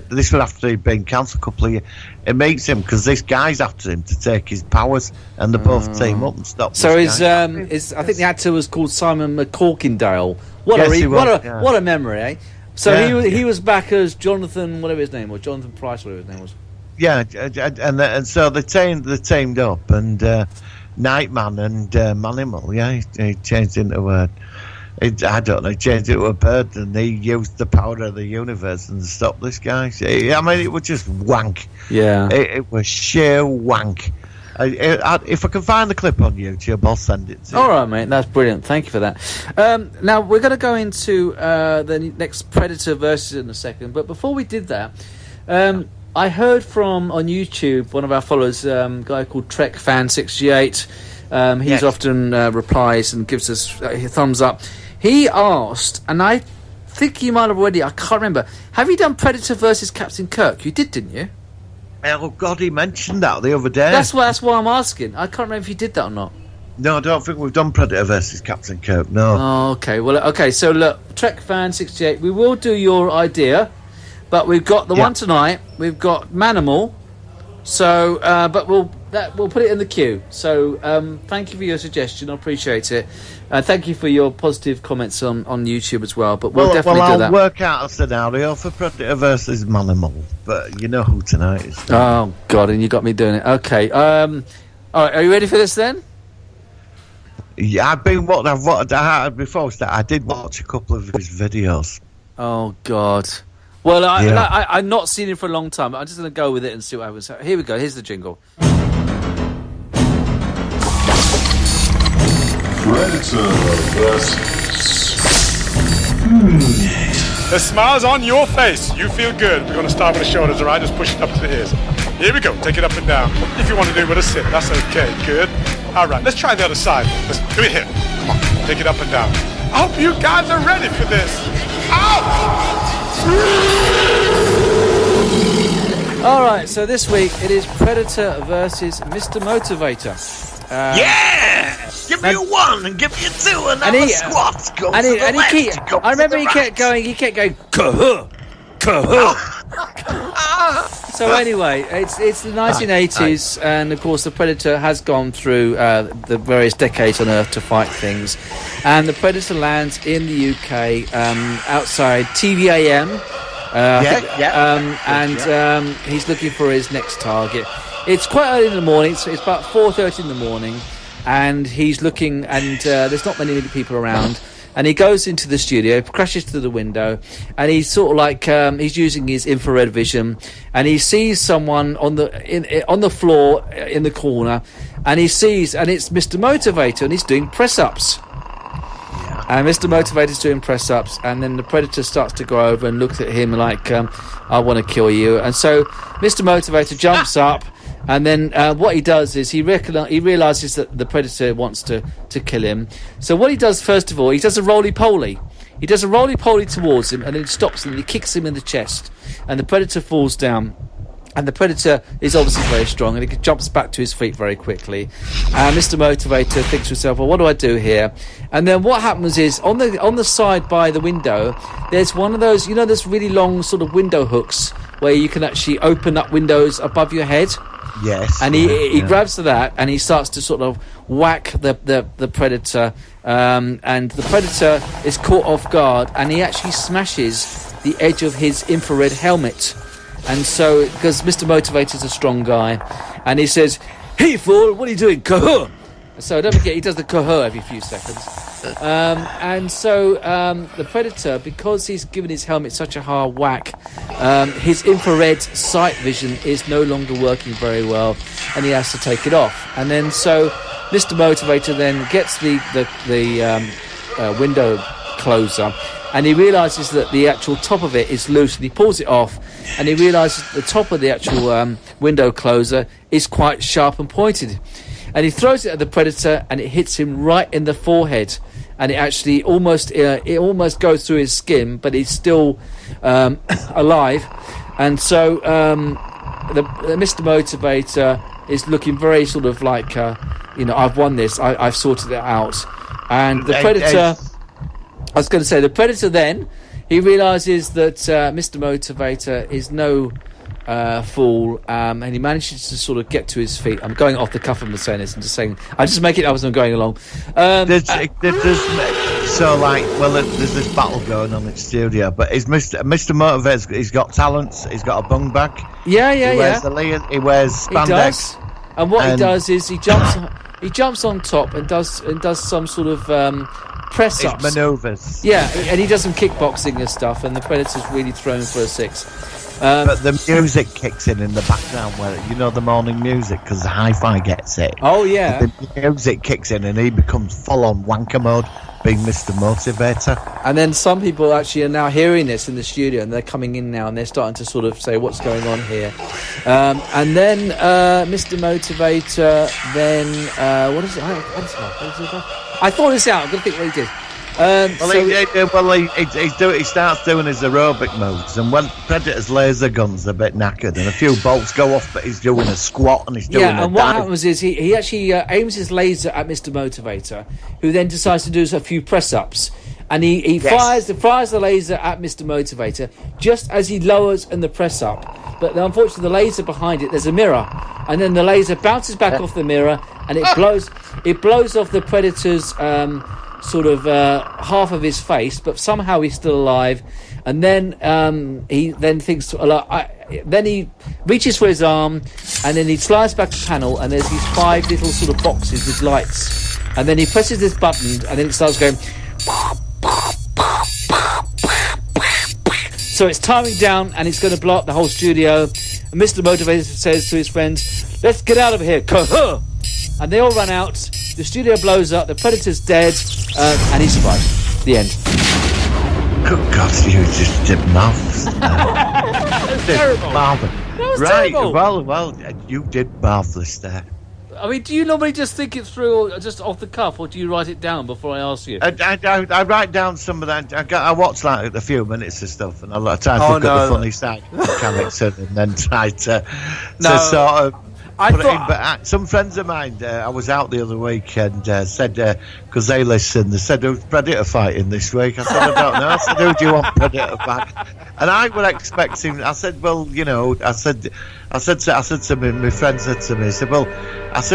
This was after he'd been cancelled a couple of years. He meets him because this guy's after him to take his powers, and they both team up and stop. So I think the actor was called Simon McCorkindale. What a memory, eh? So he was back as Jonathan, whatever his name was, Jonathan Price, whatever his name was. Yeah, and so they teamed up, and Nightman and Manimal. Yeah, he changed into a. I don't know, changed it to a bird, and he used the power of the universe and stopped this guy. I mean, it was just wank. Yeah. It was sheer wank. If I can find the clip on YouTube, I'll send it to you. All right, mate, that's brilliant. Thank you for that. Now, we're going to go into the next Predator versus in a second, but before we did that, I heard from, on YouTube, one of our followers, a guy called TrekFan68. He's often replies and gives us a thumbs up. He asked, and I think you might have already, I can't remember, have you done Predator versus Captain Kirk? You did, didn't you? Oh, God, he mentioned that the other day. That's why I'm asking. I can't remember if you did that or not. No, I don't think we've done Predator versus Captain Kirk, no. Oh, okay. Well, okay, so look, TrekFan68, we will do your idea, but we've got the one tonight. We've got Manimal. So, but we'll put it in the queue. So, thank you for your suggestion. I appreciate it. Thank you for your positive comments on YouTube as well. But we'll definitely do that. I'll work out a scenario for Predator versus Manimal. But you know who tonight is. Oh God! And you got me doing it. Okay. All right. Are you ready for this then? Yeah, before I did watch a couple of his videos. Oh God. Well, I've not seen it for a long time. I'm just going to go with it and see what happens. Here we go. Here's the jingle. Predator versus. The smile's on your face. You feel good. We're going to start with the shoulders, all right? Just push it up to the ears. Here we go. Take it up and down. If you want to do it with a sit, that's okay. Good. All right. Let's try the other side. Let's do it here. Come on. Take it up and down. I hope you guys are ready for this. Ow! All right, so this week it is Predator versus Mr. Motivator. Give me a 1 and give me a 2 and have a squat. I remember he kept going, Kuh-huh, kuh-huh. So anyway, it's the 1980s, and of course the Predator has gone through the various decades on Earth to fight things, and the Predator lands in the UK outside TVAM. He's looking for his next target. It's quite early in the morning. It's about 4:30 in the morning, and he's looking, and there's not many people around. And he goes into the studio, crashes through the window, and he's sort of like he's using his infrared vision, and he sees someone on the floor in the corner, and it's Mr. Motivator, and he's doing press-ups. And Mr. Motivator's doing press-ups, and then the Predator starts to go over and look at him like, I want to kill you. And so Mr. Motivator jumps up, and then what he does is he realises that the Predator wants to kill him. So what he does, first of all, he does a roly-poly. He does a roly-poly towards him, and then he stops him, and he kicks him in the chest. And the Predator falls down. And the Predator is obviously very strong, and he jumps back to his feet very quickly. Mr. Motivator thinks to himself, well, what do I do here? And then what happens is, on the side by the window, there's one of those, those really long sort of window hooks where you can actually open up windows above your head. Yes. And he grabs to that, and he starts to sort of whack the predator, and the predator is caught off guard, and he actually smashes the edge of his infrared helmet. And so, because Mr. Motivator's a strong guy, and he says, "Hey, fool, what are you doing? Cahoon!" So don't forget, he does the cahoon every few seconds. And so the predator, because he's given his helmet such a hard whack, his infrared sight vision is no longer working very well, and he has to take it off. And then so Mr. Motivator then gets the window closer, and he realises that the actual top of it is loose, and he pulls it off, and he realises that the top of the actual window closer is quite sharp and pointed. And he throws it at the predator, and it hits him right in the forehead, and it actually almost goes through his skin, but he's still alive. And so the Mr. Motivator is looking very sort of like, I've won this, I've sorted it out. And the predator, I was going to say, the predator then, he realises that Mr. Motivator is no fool, and he manages to sort of get to his feet. I'm going off the cuff of saying this and just saying, I just make it up as I'm going along. There's this battle going on in the studio, but is Mr. Motivator, he's got talents, he's got a bung bag. He wears spandex. He does. And what he does is he jumps on top and does some sort of press ups, manoeuvres. Yeah, and he does some kickboxing and stuff, and the predator's really thrown for a six. But the music kicks in the background, where the morning music, because the hi-fi gets it. Oh yeah. The music kicks in, and he becomes full-on wanker mode, being Mr. Motivator. And then some people actually are now hearing this in the studio, and they're coming in now, and they're starting to sort of say, "What's going on here?" And then Mr. Motivator, then what is it? I thought this out. I'm going to think what he did. He starts doing his aerobic moves, and when Predator's laser gun's a bit knackered and a few bolts go off, but he's doing a squat and he's doing a dive. And what happens is he actually aims his laser at Mr. Motivator, who then decides to do a few press-ups, and he fires the laser at Mr. Motivator just as he lowers in the press-up. But unfortunately, the laser behind it, there's a mirror, and then the laser bounces back off the mirror, and it blows off the Predator's sort of half of his face, but somehow he's still alive. And then he then thinks, then he reaches for his arm, and then he slides back the panel, and there's these 5 little sort of boxes with lights, and then he presses this button, and then it starts going. So it's timing down, and it's going to blow up the whole studio. And Mr. Motivator says to his friends, "Let's get out of here!" And they all run out. The studio blows up. The Predator's dead, and he survives. The end. Good God, you just did marvellous. That's terrible. That was terrible. Well, you did marvellous there. I mean, do you normally just think it through, or just off the cuff, or do you write it down before I ask you? I write down some of that. I watch like a few minutes of stuff, and I try to look at the funny side of the mechanics, and then try to sort of. But some friends of mine, I was out the other week, and said, because they listened, they said, "Who's Predator fighting this week?" I said, "I don't know." I said, "Who do you want Predator back?" And I would expect him. I said, "Well, I said to my friend said to me, he said,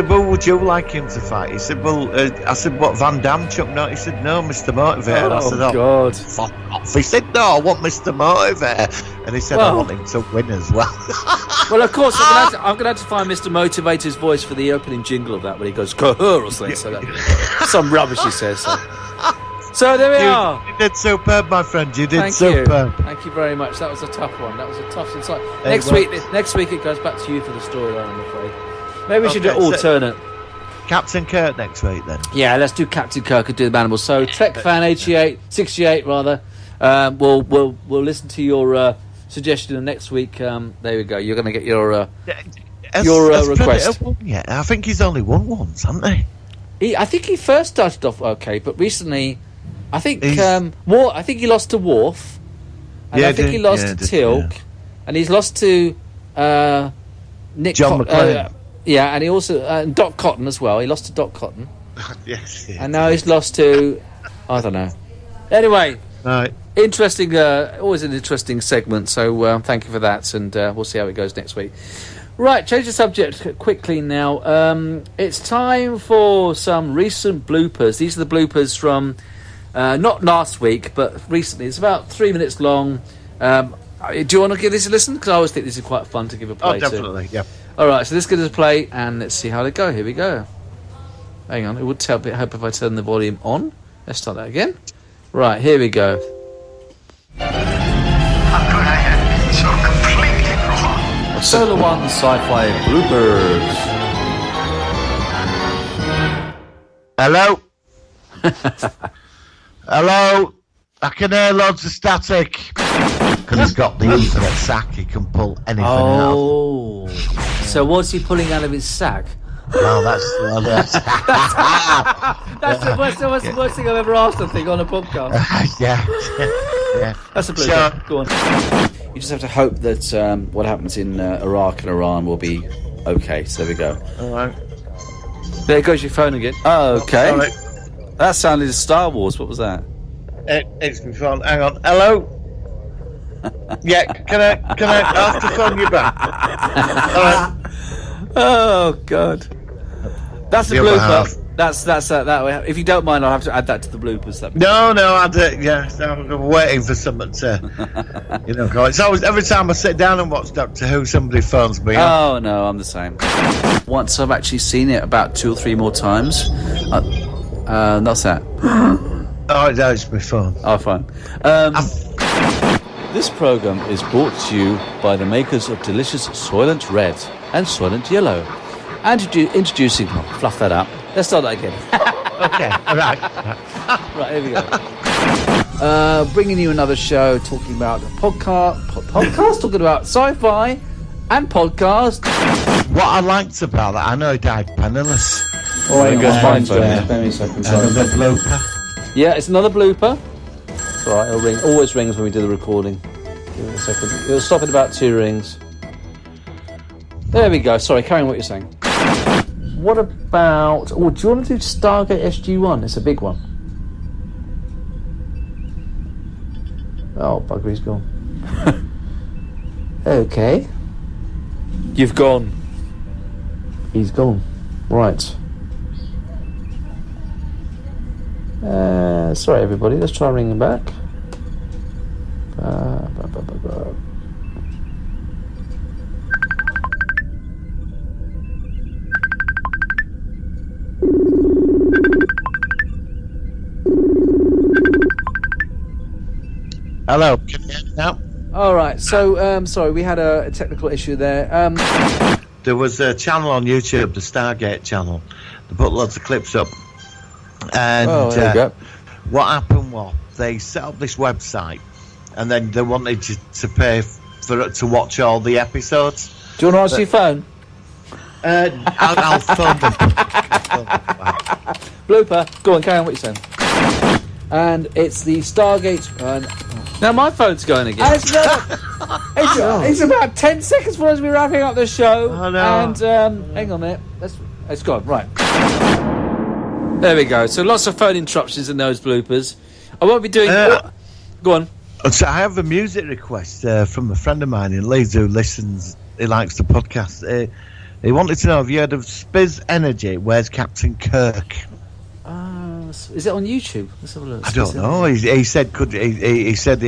well, would you like him to fight?" He said, I said, "What, Van Damme, Chuck Norris?" He said, "No, Mr. Motivator." I said, "Oh, God. Fuck off." He said, "No, I want Mr. Motivator." And he said, "I want him to win as well." Well, of course, I'm going to have to find Mr. Motivator's voice for the opening jingle of that, when he goes, "Kahur," or something. So some rubbish he says. So there we are. You did superb, my friend. You did superb. Thank you very much. That was a tough one. That was a tough insight. Next week it goes back to you for the storyline, I'm afraid. Maybe we should do alternate. Captain Kirk next week, then. Yeah, let's do Captain Kirk and do the animals. So Trek Fan 68 rather. We'll listen to your suggestion, and next week, there we go. You're going to get your request. Yeah, I think he's only won once, hasn't he? I think he first started off okay, but recently, I think he lost to Worf, and I think he lost to Tilk, and he's lost to Nick John McClane. And he also Doc Cotton as well. He lost to Doc Cotton. Yes. And now he's lost to I don't know. Anyway, right. interesting. Always an interesting segment. So thank you for that, and we'll see how it goes next week. Right, change the subject quickly now. It's time for some recent bloopers. These are the bloopers from not last week, but recently. It's about 3 minutes long. Do you want to give this a listen? Because I always think this is quite fun to give a play to. Oh, definitely, yeah. All right, so let's give it a play, and let's see how they go. Here we go. Hang on, it would help if I turn the volume on. Let's start that again. Right, here we go. How could I have been so completely wrong? Solar One Sci-fi bloopers. Hello? Hello? I can hear loads of static. Because he's got the infinite sack, he can pull anything out. Oh, so what's he pulling out of his sack? Well, that's That's the worst thing I've ever asked, I think, on a podcast. yeah. That's a blooper. Go on. You just have to hope that what happens in Iraq and Iran will be okay. So there we go. All right. There goes your phone again. Oh, okay. All right. That sounded Star Wars. What was that? It's my phone. Hang on. Hello? Yeah, can I have to phone you back? All right. Oh God. That's a The other blooper. half. That's that. If you don't mind, I'll have to add that to the bloopers. No, I'm waiting for someone to, go. It's always, every time I sit down and watch Doctor Who, somebody phones me up. Oh no, I'm the same. Once I've actually seen it about 2 or 3 more times. That's that. Oh, no, it's my phone. Oh, fine. This program is brought to you by the makers of delicious Soylent Red and Soylent Yellow. And introducing... fluff that up. Let's start that again. Okay, all right. Right, here we go. Bringing you another show talking about podcast, talking about sci-fi and podcast. What I liked about that, I know he died penniless. All right, go find Another blooper. Yeah, it's another blooper. It's all right, it'll ring. Always rings when we do the recording. Give it a second. It'll stop at about 2 rings. There we go. Sorry, carry on what you're saying. What about... Oh, do you want to do Stargate SG-1? It's a big one. Oh, bugger, he's gone. Okay. You've gone. He's gone. Right. Sorry, everybody. Let's try ringing back. Hello, can you hear me now? All right. So, sorry, we had a technical issue there. There was a channel on YouTube, the Stargate channel. They put lots of clips up. And there you go. what happened was they set up this website and then they wanted you to pay to watch all the episodes. Do you want to answer your phone? I'll phone them. Blooper. Go on, carry on what you're saying. And it's the Stargate... now my phone's going again. It's about 10 seconds for us to be wrapping up the show. Oh, no. And hang on a minute. It's gone. Right. There we go. So lots of phone interruptions in those bloopers. I won't be doing... Go on. So I have a music request from a friend of mine in Leeds who listens. He likes the podcast. He wanted to know, have you heard of Spiz Energy? Where's Captain Kirk? Is it on YouTube? Let's have a look. I don't know. He said he said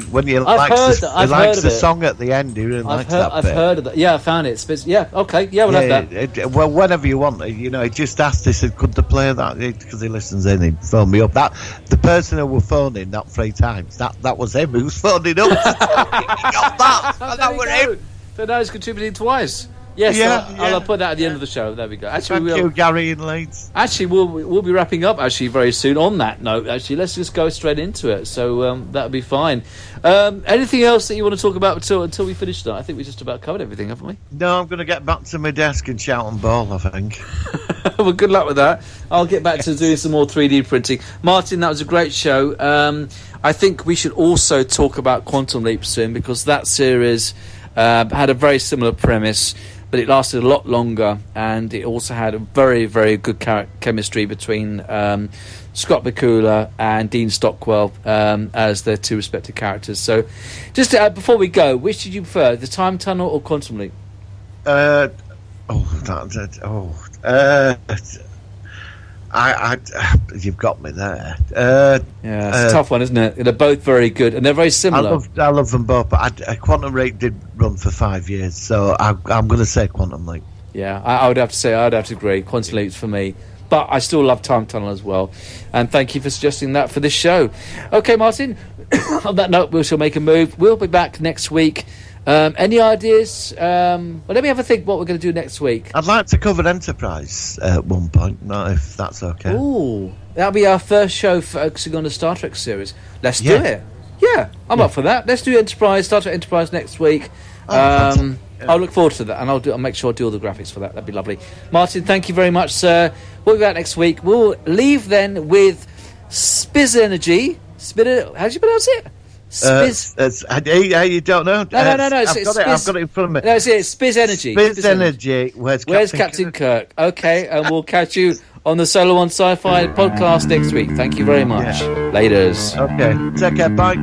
when he likes the song at the end, he really likes that bit. I've heard of that. Yeah, I found it. Yeah, okay. Yeah, we'll have that. Well, whenever you want, he just asked. He said, "Could they play that?" Because he listens in. He phoned me up. That the person who were phoning that 3 times. That was him who was phoning up. He got that. That was him. So now he's contributing twice. Yes, yeah, I'll put that at the end of the show. There we go. Thank you, Gary in Leeds. Actually, we'll be wrapping up very soon. On that note, actually, let's just go straight into it. So that'll be fine. Anything else that you want to talk about until we finish that? I think we just about covered everything, haven't we? No, I'm going to get back to my desk and shout and ball, I think. Well, good luck with that. I'll get back to doing some more 3D printing. Martin, that was a great show. I think we should also talk about Quantum Leap soon because that series had a very similar premise. but it lasted a lot longer, and it also had a very, very good chemistry between Scott Bakula and Dean Stockwell as their two respective characters. So, just before we go, which did you prefer, the Time Tunnel or Quantum Leap? You've got me there. Yeah, it's a tough one, isn't it? They're both very good, and they're very similar. I love them both, but Quantum Leap did run for 5 years, so I'm going to say Quantum Leap. Yeah, I would have to agree. Quantum Leap's for me. But I still love Time Tunnel as well. And thank you for suggesting that for this show. Okay, Martin, on that note, we shall make a move. We'll be back next week. Any ideas? Well, let me have a think what we're going to do next week. I'd like to cover Enterprise at one point, not if that's okay. Ooh, that'll be our first show focusing on the Star Trek series. Let's do it. Yeah, I'm up for that. Let's do Star Trek Enterprise next week. I'll look forward to that, and I'll make sure I do all the graphics for that. That'd be lovely. Martin, thank you very much, sir. We'll be back next week. We'll leave then with Spiz Energy. How do you pronounce it? You don't know? No. I've got it in front of me. No, it's Spiz Energy. Spiz Energy. Where's Captain Kirk? Okay, and we'll catch you on the Solo on Sci-Fi podcast next week. Thank you very much. Yeah. Laters. Okay, take care. Bye.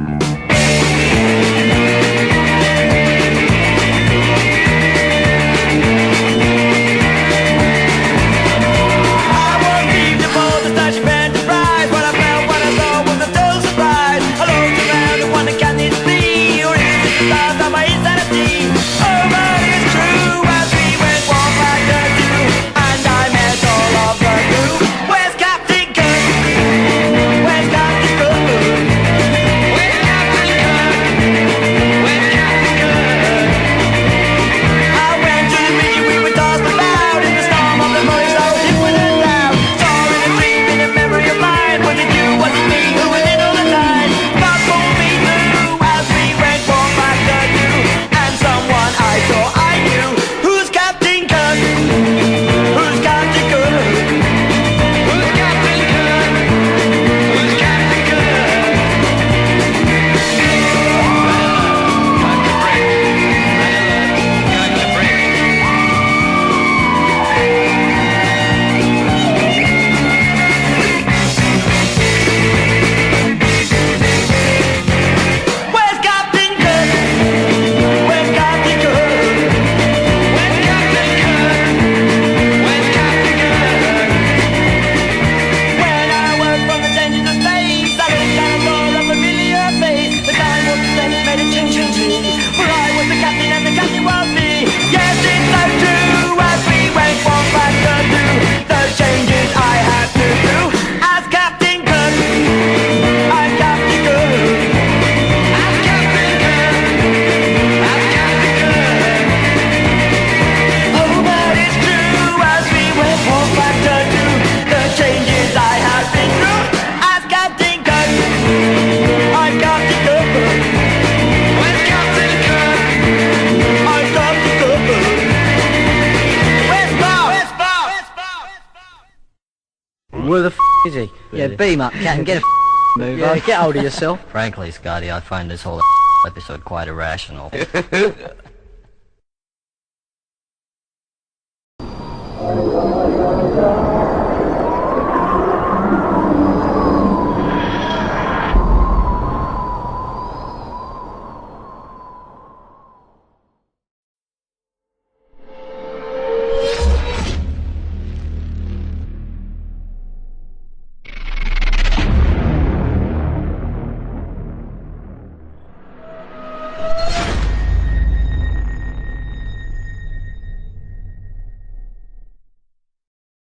Where the is he? Really? Yeah, beam up, Captain. Get a move on. Get hold of yourself. Frankly, Scotty, I find this whole episode quite irrational.